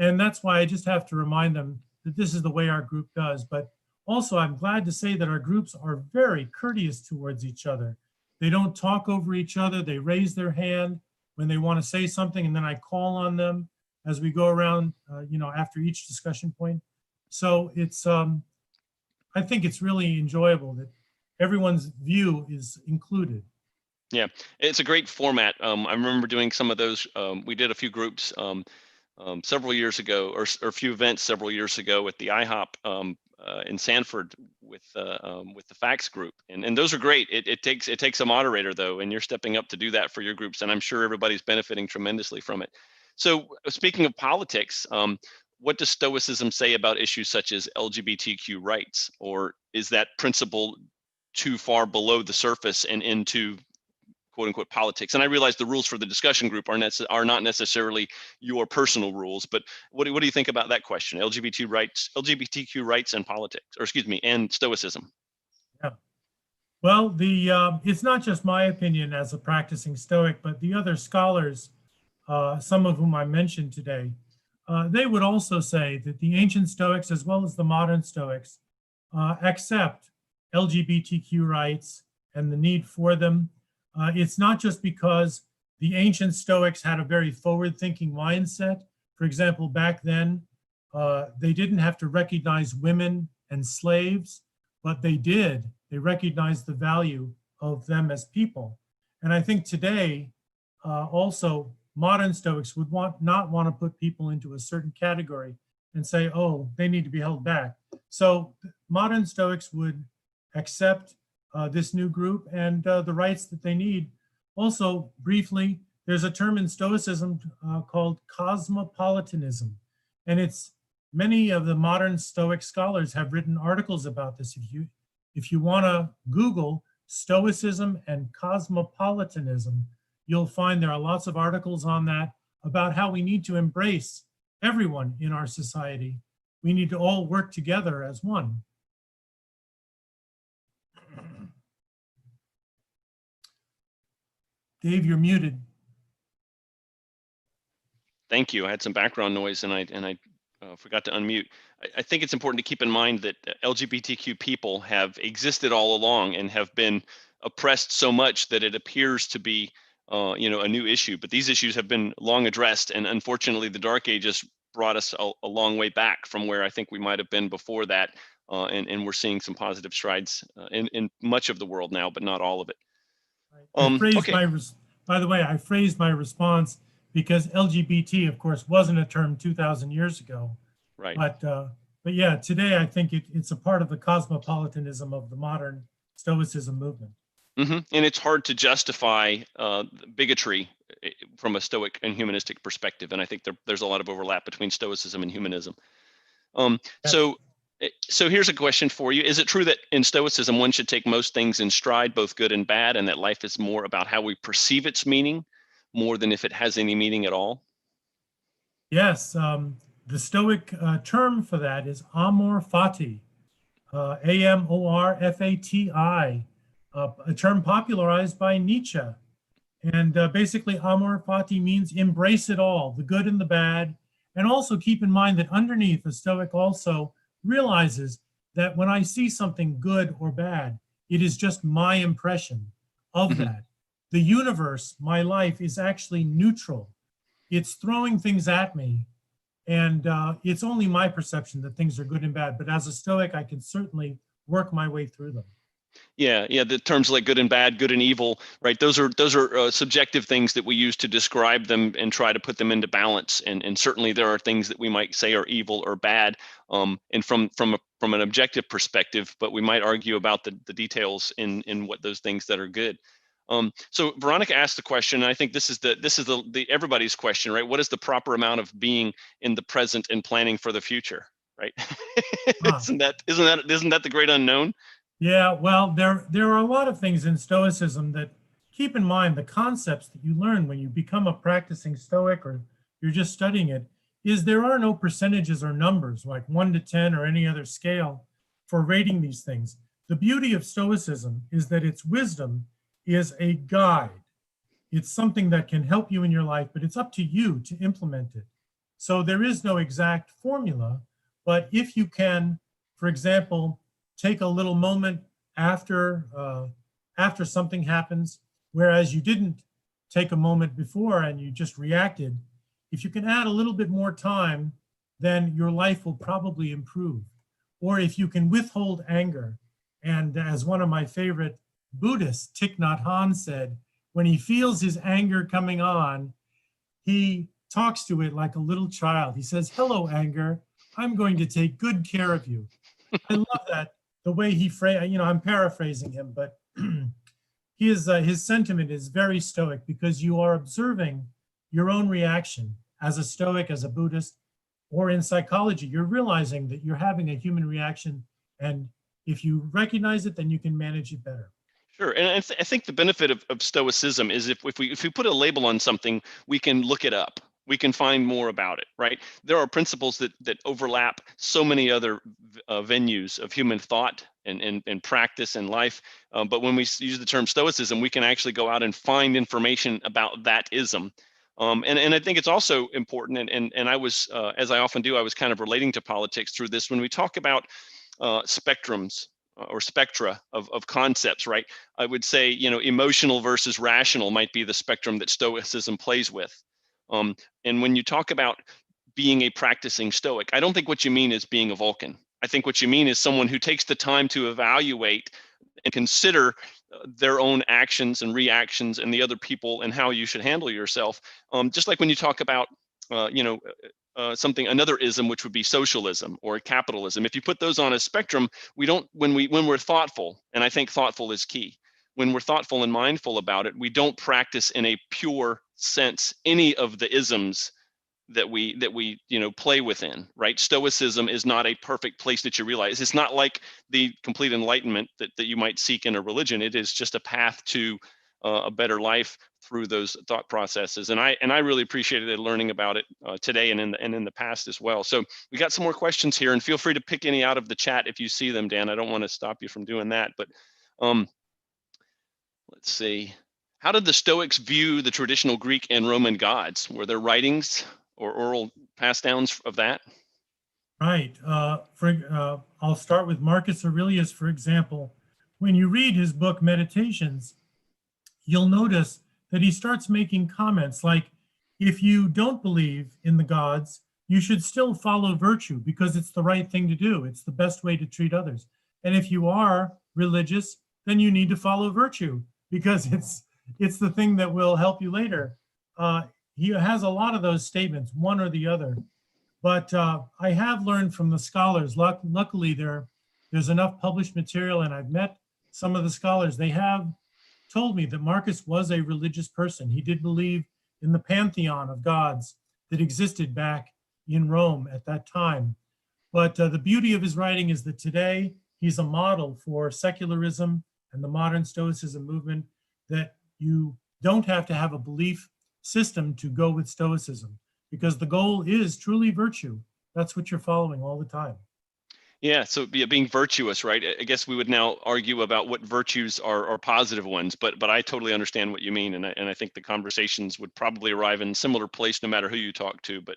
and that's why I just have to remind them that this is the way our group does. But also, I'm glad to say that our groups are very courteous towards each other. They don't talk over each other. They raise their hand when they want to say something, and then I call on them as we go around, you know, after each discussion point. So it's, I think it's really enjoyable that everyone's view is included. Yeah, it's a great format. I remember doing some of those. We did a few groups several years ago, or a few events several years ago at the IHOP in Sanford with the Facts group, and those are great. It takes a moderator though, and you're stepping up to do that for your groups, and I'm sure everybody's benefiting tremendously from it. So speaking of politics, what does Stoicism say about issues such as LGBTQ rights, or is that principle too far below the surface and into quote unquote politics? And I realize the rules for the discussion group are not necessarily your personal rules, but what do you think about that question? LGBTQ rights and politics, or excuse me, and Stoicism. Yeah. Well, it's not just my opinion as a practicing Stoic, but the other scholars, some of whom I mentioned today, they would also say that the ancient Stoics, as well as the modern Stoics, accept LGBTQ rights and the need for them. It's not just because the ancient Stoics had a very forward-thinking mindset. For example, back then, they didn't have to recognize women and slaves, but they did. They recognized the value of them as people. And I think today, also, modern Stoics would not want to put people into a certain category and say, oh, they need to be held back. So modern Stoics would accept this new group and the rights that they need. Also, briefly, there's a term in Stoicism called cosmopolitanism. And many of the modern Stoic scholars have written articles about this. If you want to Google Stoicism and cosmopolitanism, you'll find there are lots of articles on that about how we need to embrace everyone in our society. We need to all work together as one. Dave, you're muted. Thank you. I had some background noise and I forgot to unmute. I think it's important to keep in mind that LGBTQ people have existed all along and have been oppressed so much that it appears to be you know, a new issue, but these issues have been long addressed, and unfortunately the Dark Ages brought us a long way back from where I think we might have been before that, and we're seeing some positive strides in much of the world now, but not all of it. Okay. By the way, I phrased my response because LGBT, of course, wasn't a term 2,000 years ago. Right. But But yeah, today I think it's a part of the cosmopolitanism of the modern Stoicism movement. And it's hard to justify bigotry from a Stoic and humanistic perspective. And I think there's a lot of overlap between Stoicism and humanism. So here's a question for you. Is it true that in Stoicism, one should take most things in stride, both good and bad, and that life is more about how we perceive its meaning more than if it has any meaning at all? Yes, the Stoic term for that is amor fati, amorfati, a term popularized by Nietzsche. And basically, amor fati means embrace it all, the good and the bad. And also keep in mind that underneath, the Stoic also realizes that when I see something good or bad, it is just my impression of that. The universe, my life, is actually neutral. It's throwing things at me, and it's only my perception that things are good and bad. But as a Stoic, I can certainly work my way through them. Yeah, the terms like good and bad, good and evil, right? Those are subjective things that we use to describe them and try to put them into balance. And certainly there are things that we might say are evil or bad, and from an objective perspective, but we might argue about the details in what those things that are good. So Veronica asked the question, and I think this is the everybody's question, right? What is the proper amount of being in the present and planning for the future, right? Isn't that the great unknown? Yeah, well, there are a lot of things in Stoicism that keep in mind the concepts that you learn when you become a practicing Stoic or you're just studying it, is there are no percentages or numbers like 1 to 10 or any other scale for rating these things. The beauty of Stoicism is that its wisdom is a guide. It's something that can help you in your life, but it's up to you to implement it. So there is no exact formula, but if you can, for example, take a little moment after something happens, whereas you didn't take a moment before and you just reacted, if you can add a little bit more time, then your life will probably improve. Or if you can withhold anger, and as one of my favorite Buddhists, Thich Nhat Hanh, said, when he feels his anger coming on, he talks to it like a little child. He says, "Hello, anger. I'm going to take good care of you." I love that, the way he phrased, I'm paraphrasing him, but his sentiment is very Stoic, because you are observing your own reaction as a Stoic, as a Buddhist, or in psychology. You're realizing that you're having a human reaction, and if you recognize it, then you can manage it better. Sure, and I think the benefit of Stoicism is if we put a label on something, we can look it up. We can find more about it, right? There are principles that overlap so many other venues of human thought and practice and life. But when we use the term Stoicism, we can actually go out and find information about that ism. And I think it's also important, and I was, as I often do, I was kind of relating to politics through this. When we talk about spectrums, or spectra of concepts, right? I would say, emotional versus rational might be the spectrum that Stoicism plays with. And when you talk about being a practicing Stoic, I don't think what you mean is being a Vulcan. I think what you mean is someone who takes the time to evaluate and consider their own actions and reactions and the other people and how you should handle yourself. Just like when you talk about, another ism, which would be socialism or capitalism. If you put those on a spectrum, when we're thoughtful, and I think thoughtful is key. When we're thoughtful and mindful about it, we don't practice in a pure sense any of the isms that we play within, right? Stoicism is not a perfect place that you realize. It's not like the complete enlightenment that you might seek in a religion. It is just a path to a better life through those thought processes. And I really appreciated learning about it today and in the past as well. So we got some more questions here, and feel free to pick any out of the chat if you see them, Dan. I don't want to stop you from doing that, but let's see. How did the Stoics view the traditional Greek and Roman gods? Were there writings or oral pass downs of that? Right. I'll start with Marcus Aurelius, for example. When you read his book, Meditations, you'll notice that he starts making comments like, if you don't believe in the gods, you should still follow virtue because it's the right thing to do. It's the best way to treat others. And if you are religious, then you need to follow virtue because it's the thing that will help you later. He has a lot of those statements, one or the other. But I have learned from the scholars, luckily there's enough published material, and I've met some of the scholars. They have told me that Marcus was a religious person. He did believe in the pantheon of gods that existed back in Rome at that time. But the beauty of his writing is that today he's a model for secularism and the modern Stoicism movement, that you don't have to have a belief system to go with Stoicism, because the goal is truly virtue. That's what you're following all the time. Yeah, so being virtuous, right? I guess we would now argue about what virtues are positive ones, but I totally understand what you mean, and I think the conversations would probably arrive in a similar place no matter who you talk to. But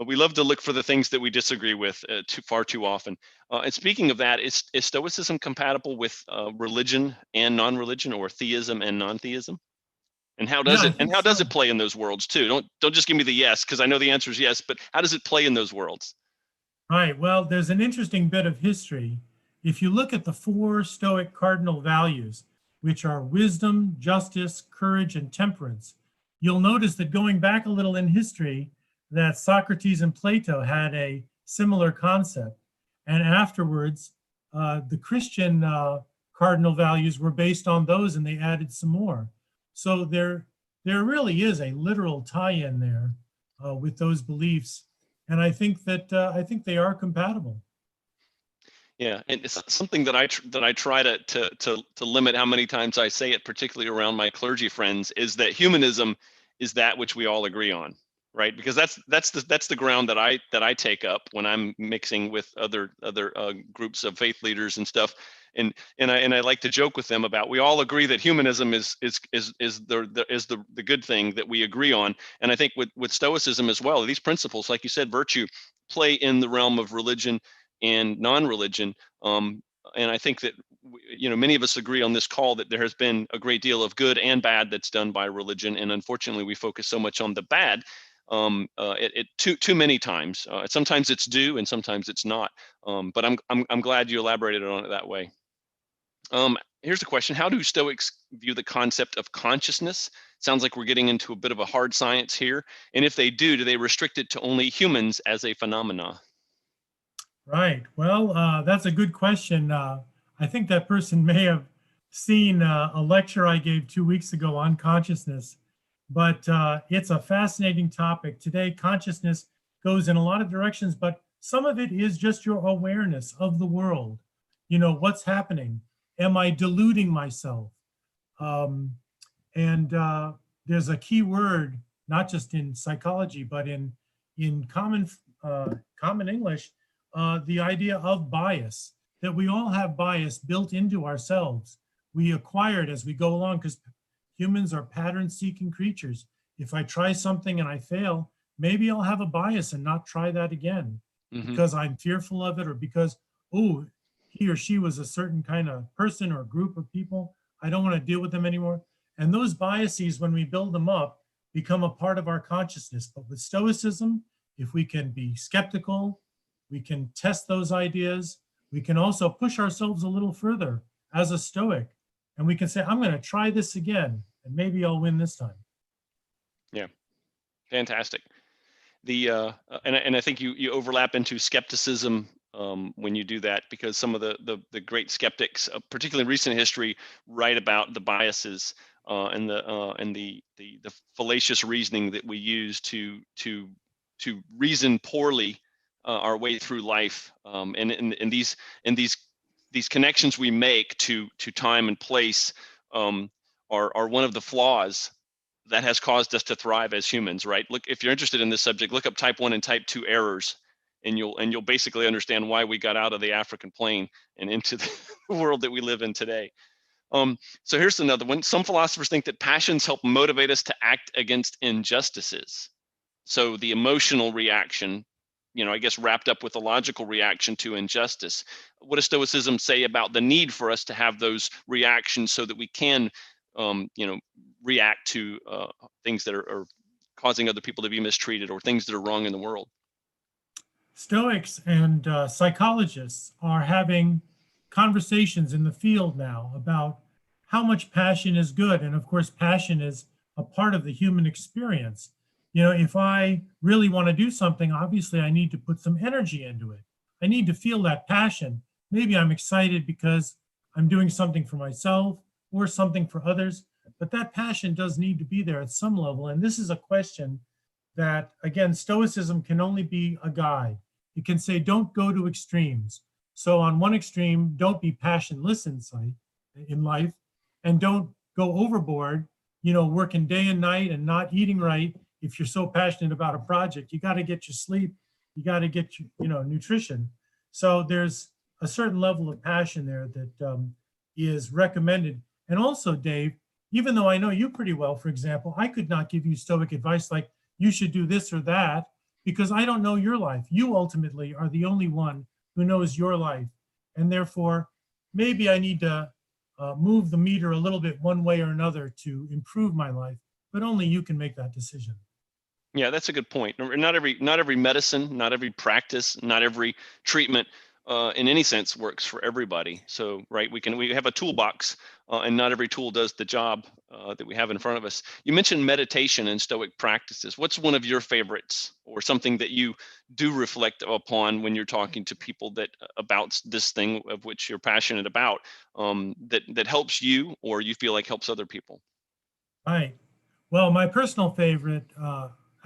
we love to look for the things that we disagree with far too often. And speaking of that, is Stoicism compatible with religion and non-religion, or theism and non-theism? And how does Yeah, I it think so. play in those worlds too? Don't just give me the yes, because I know the answer is yes, but how does it play in those worlds? Right. Well, there's an interesting bit of history. If you look at the four Stoic cardinal values, which are wisdom, justice, courage, and temperance, you'll notice that going back a little in history, that Socrates and Plato had a similar concept. And afterwards, the Christian cardinal values were based on those, and they added some more. So there really is a literal tie-in there with those beliefs. And I think they are compatible. Yeah, and it's something that I try to limit how many times I say it, particularly around my clergy friends, is that humanism is that which we all agree on, right? Because that's the ground that I take up when I'm mixing with other groups of faith leaders and stuff, and I like to joke with them about, we all agree that humanism is the good thing that we agree on. And I think with Stoicism as well, these principles, like you said, virtue, play in the realm of religion and non-religion. And I think that many of us agree on this call that there has been a great deal of good and bad that's done by religion, and unfortunately, we focus so much on the bad too many times. Sometimes it's due, and sometimes it's not. But I'm glad you elaborated on it that way. Here's the question: how do Stoics view the concept of consciousness? Sounds like we're getting into a bit of a hard science here. And if they do they restrict it to only humans as a phenomena? Right. Well, that's a good question. I think that person may have seen a lecture I gave 2 weeks ago on consciousness, but it's a fascinating topic. Today, consciousness goes in a lot of directions, but some of it is just your awareness of the world. What's happening? Am I deluding myself? And there's a key word, not just in psychology, but in common English, the idea of bias, that we all have bias built into ourselves. We acquire it as we go along, because humans are pattern-seeking creatures. If I try something and I fail, maybe I'll have a bias and not try that again because I'm fearful of it, or because, oh, he or she was a certain kind of person or group of people. I don't want to deal with them anymore. And those biases, when we build them up, become a part of our consciousness. But with Stoicism, if we can be skeptical, we can test those ideas. We can also push ourselves a little further as a Stoic, and we can say, I'm going to try this again, and maybe I'll win this time. Yeah, fantastic. And I think you overlap into skepticism when you do that, because some of the great skeptics, particularly in recent history, write about the biases and the fallacious reasoning that we use to reason poorly our way through life, and these connections we make to time and place are one of the flaws that has caused us to thrive as humans, right? Look, if you're interested in this subject, look up type 1 and type 2 errors, and you'll basically understand why we got out of the African plain and into the world that we live in today. So here's another one. Some philosophers think that passions help motivate us to act against injustices. So the emotional reaction, I guess, wrapped up with the logical reaction to injustice. What does Stoicism say about the need for us to have those reactions so that we can, react to things that are causing other people to be mistreated, or things that are wrong in the world? Stoics and psychologists are having conversations in the field now about how much passion is good. And of course, passion is a part of the human experience. If I really want to do something, obviously I need to put some energy into it. I need to feel that passion. Maybe I'm excited because I'm doing something for myself or something for others, but that passion does need to be there at some level. And this is a question that, again, Stoicism can only be a guide. It can say, don't go to extremes. So on one extreme, don't be passionless in life, and don't go overboard, working day and night and not eating right. If you're so passionate about a project, you got to get your sleep, you got to get your, nutrition. So there's a certain level of passion there that is recommended. And also, Dave, even though I know you pretty well, for example, I could not give you Stoic advice like you should do this or that, because I don't know your life. You ultimately are the only one who knows your life. And therefore, maybe I need to move the meter a little bit one way or another to improve my life, but only you can make that decision. Yeah, that's a good point. Not every medicine, not every practice, not every treatment in any sense works for everybody. So, right, we have a toolbox, and not every tool does the job that we have in front of us. You mentioned meditation and Stoic practices. What's one of your favorites, or something that you do reflect upon when you're talking to people about this thing of which you're passionate about, that helps you or you feel like helps other people? Right. Well, my personal favorite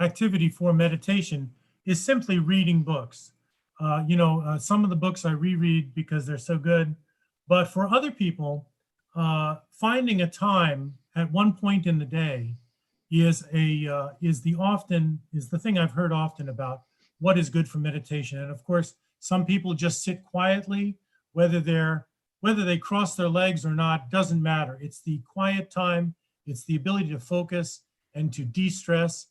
activity for meditation is simply reading books. Some of the books I reread because they're so good, but for other people, finding a time at one point in the day is the thing I've heard often about what is good for meditation. And of course, some people just sit quietly, whether they cross their legs or not, doesn't matter. It's the quiet time. It's the ability to focus and to de-stress.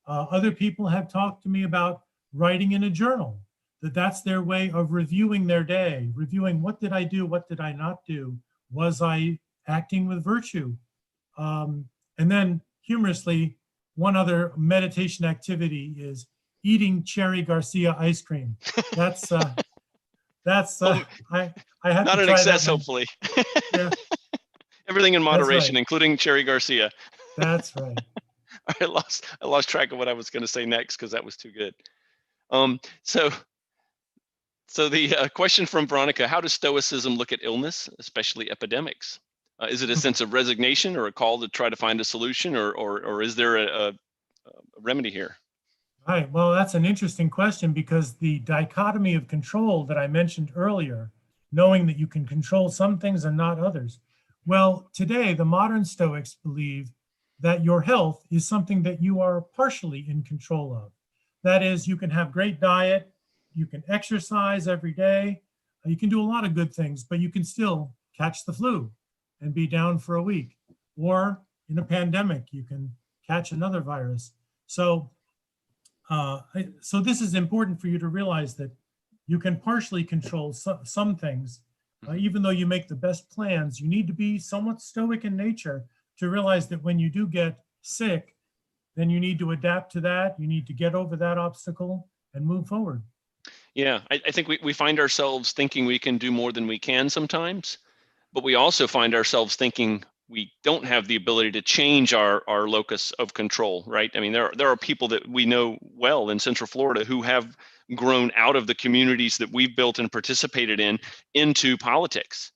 Other people have talked to me about writing in a journal, that's their way of reviewing their day, reviewing what did I do, what did I not do, was I acting with virtue? And then humorously, one other meditation activity is eating Cherry Garcia ice cream. I have not to an try excess, that. hopefully. Yeah, Everything in moderation, right. including Cherry Garcia. That's right. I lost track of what I was going to say next because that was too good. So the question from Veronica: how does Stoicism look at illness, especially epidemics? Is it a sense of resignation or a call to try to find a solution, or is there a remedy here? Right. Well, that's an interesting question, because the dichotomy of control that I mentioned earlier, knowing that you can control some things and not others. Well, today, the modern Stoics believe that your health is something that you are partially in control of. That is, you can have great diet, you can exercise every day, you can do a lot of good things, but you can still catch the flu and be down for a week. Or in a pandemic, you can catch another virus. So this is important for you to realize, that you can partially control some things. Even though you make the best plans, you need to be somewhat stoic in nature to realize that when you do get sick, then you need to adapt to that. You need to get over that obstacle and move forward. Yeah, I think we find ourselves thinking we can do more than we can sometimes, but we also find ourselves thinking we don't have the ability to change our locus of control, right? I mean, there are people that we know well in Central Florida who have grown out of the communities that we've built and participated in into politics.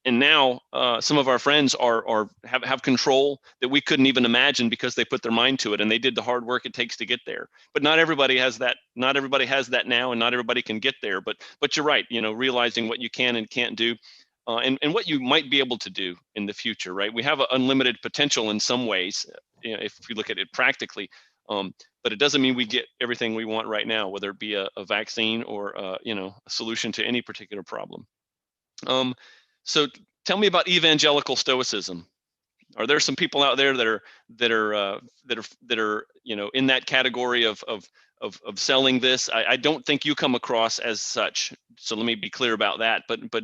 And now some of our friends have control that we couldn't even imagine because they put their mind to it and they did the hard work it takes to get there. But not everybody has that. Not everybody has that now, and not everybody can get there. But you're right. Realizing what you can and can't do, and what you might be able to do in the future. Right. We have unlimited potential in some ways, if we look at it practically. But it doesn't mean we get everything we want right now, whether it be a vaccine or a solution to any particular problem. So tell me about evangelical Stoicism. Are there some people out there that are in that category of selling this? I don't think you come across as such. So let me be clear about that. But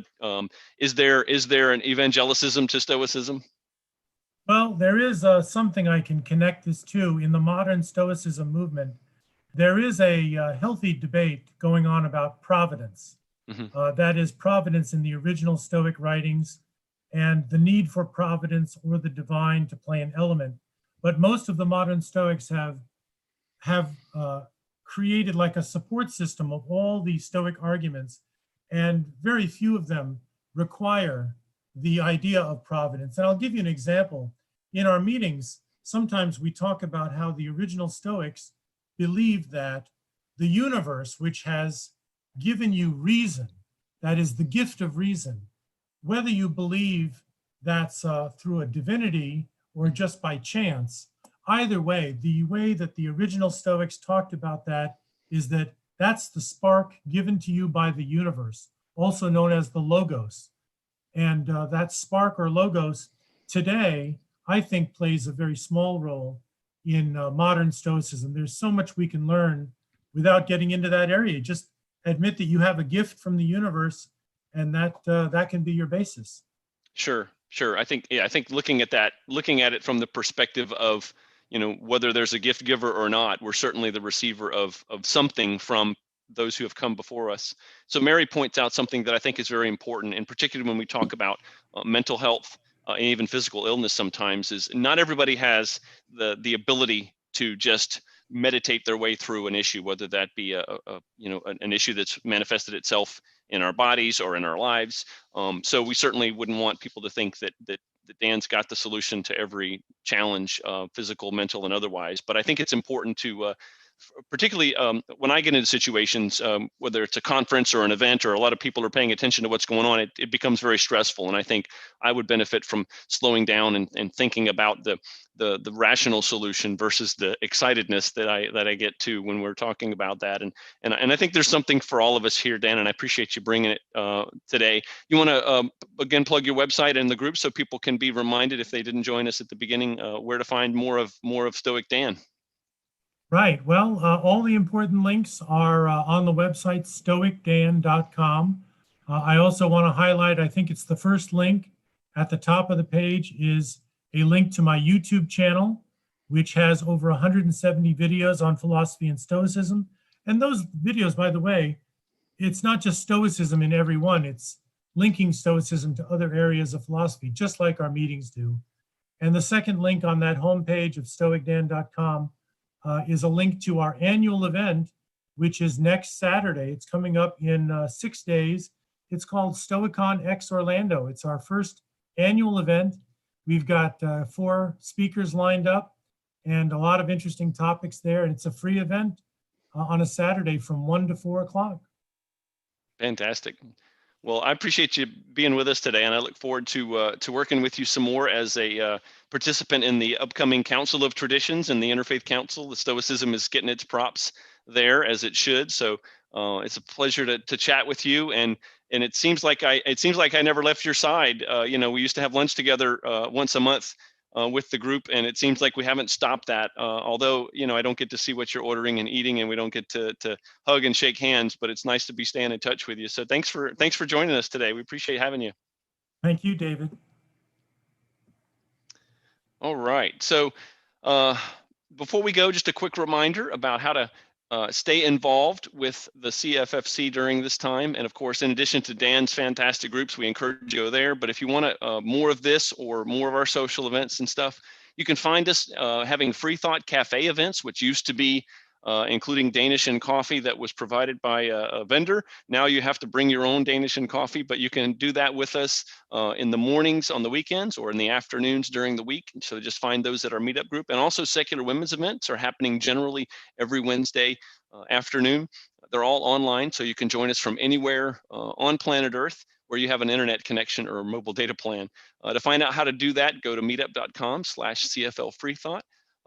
is there an evangelicism to Stoicism? Well, there is something I can connect this to. In the modern Stoicism movement, there is a healthy debate going on about providence. Mm-hmm. That is, providence in the original Stoic writings, and the need for providence or the divine to play an element. But most of the modern Stoics have have created like a support system of all these Stoic arguments, and very few of them require the idea of providence. And I'll give you an example. In our meetings, sometimes we talk about how the original Stoics believed that the universe, which has given you reason, that is the gift of reason, whether you believe that's through a divinity or just by chance, either way, the way that the original Stoics talked about that is that that's the spark given to you by the universe, also known as the logos. And that spark or logos today, I think, plays a very small role in modern Stoicism. There's so much we can learn without getting into that area. Just admit that you have a gift from the universe, and that can be your basis. Sure. I think looking at it from the perspective of, whether there's a gift giver or not, we're certainly the receiver of something from those who have come before us. So Mary points out something that I think is very important, and particularly when we talk about mental health and even physical illness sometimes, is not everybody has the ability to just meditate their way through an issue, whether that be an issue that's manifested itself in our bodies or in our lives. So we certainly wouldn't want people to think that Dan's got the solution to every challenge, physical, mental, and otherwise. But I think it's important to, particularly when I get into situations, whether it's a conference or an event or a lot of people are paying attention to what's going on, it becomes very stressful. And I think I would benefit from slowing down and thinking about the rational solution versus the excitedness that I get to when we're talking about that. And I think there's something for all of us here, Dan, and I appreciate you bringing it today. You want to again plug your website and the group so people can be reminded, if they didn't join us at the beginning, where to find more of Stoic Dan. Right. Well, all the important links are on the website, StoicDan.com. I also want to highlight, I think it's the first link at the top of the page, is a link to my YouTube channel, which has over 170 videos on philosophy and Stoicism. And those videos, by the way, it's not just Stoicism in every one, it's linking Stoicism to other areas of philosophy, just like our meetings do. And the second link on that homepage of StoicDan.com is a link to our annual event, which is next Saturday. It's coming up in 6 days. It's called Stoicon X Orlando. It's our first annual event. We've got 4 speakers lined up and a lot of interesting topics there. And it's a free event on a Saturday from 1 to 4 o'clock. Fantastic. Well, I appreciate you being with us today, and I look forward to working with you some more as a participant in the upcoming Council of Traditions and the Interfaith Council. The Stoicism is getting its props there, as it should. So it's a pleasure to chat with you, and it seems like I never left your side. We used to have lunch together once a month with the group, and it seems like we haven't stopped that. Although I don't get to see what you're ordering and eating, and we don't get to hug and shake hands, but it's nice to be staying in touch with you. So thanks for joining us today. We appreciate having you. Thank you, David. All right. So before we go, just a quick reminder about how to stay involved with the CFFC during this time. And of course, in addition to Dan's fantastic groups, we encourage you to go there. But if you want more of this or more of our social events and stuff, you can find us having Freethought Cafe events, which used to be including Danish and coffee that was provided by a vendor. Now you have to bring your own Danish and coffee, but you can do that with us in the mornings on the weekends or in the afternoons during the week. So just find those at our meetup group. And also secular women's events are happening generally every Wednesday afternoon. They're all online, so you can join us from anywhere on planet Earth where you have an internet connection or a mobile data plan. To find out how to do that, go to meetup.com/CFL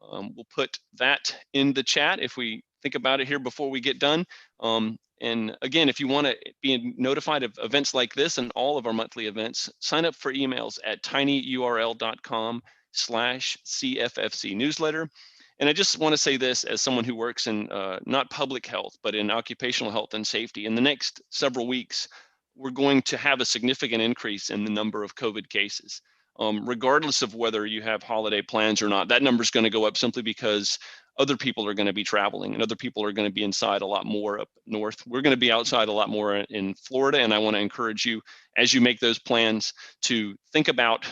We'll put that in the chat if we think about it here before we get done. And again, if you want to be notified of events like this and all of our monthly events, sign up for emails at tinyurl.com/CFFC newsletter. And I just want to say this as someone who works in not public health, but in occupational health and safety. In the next several weeks, we're going to have a significant increase in the number of COVID cases. Regardless of whether you have holiday plans or not, that number is going to go up simply because other people are going to be traveling and other people are going to be inside a lot more up north. We're going to be outside a lot more in Florida. And I want to encourage you, as you make those plans, to think about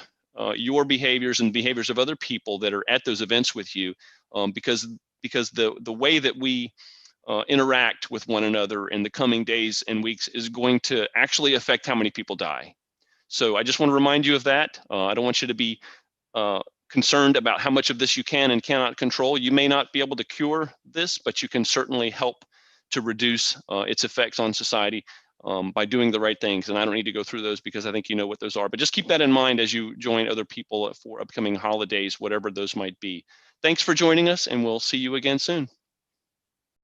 your behaviors and behaviors of other people that are at those events with you, because because the way that we interact with one another in the coming days and weeks is going to actually affect how many people die. So I just want to remind you of that. I don't want you to be concerned about how much of this you can and cannot control. You may not be able to cure this, but you can certainly help to reduce its effects on society by doing the right things. And I don't need to go through those because I think you know what those are. But just keep that in mind as you join other people for upcoming holidays, whatever those might be. Thanks for joining us, and we'll see you again soon.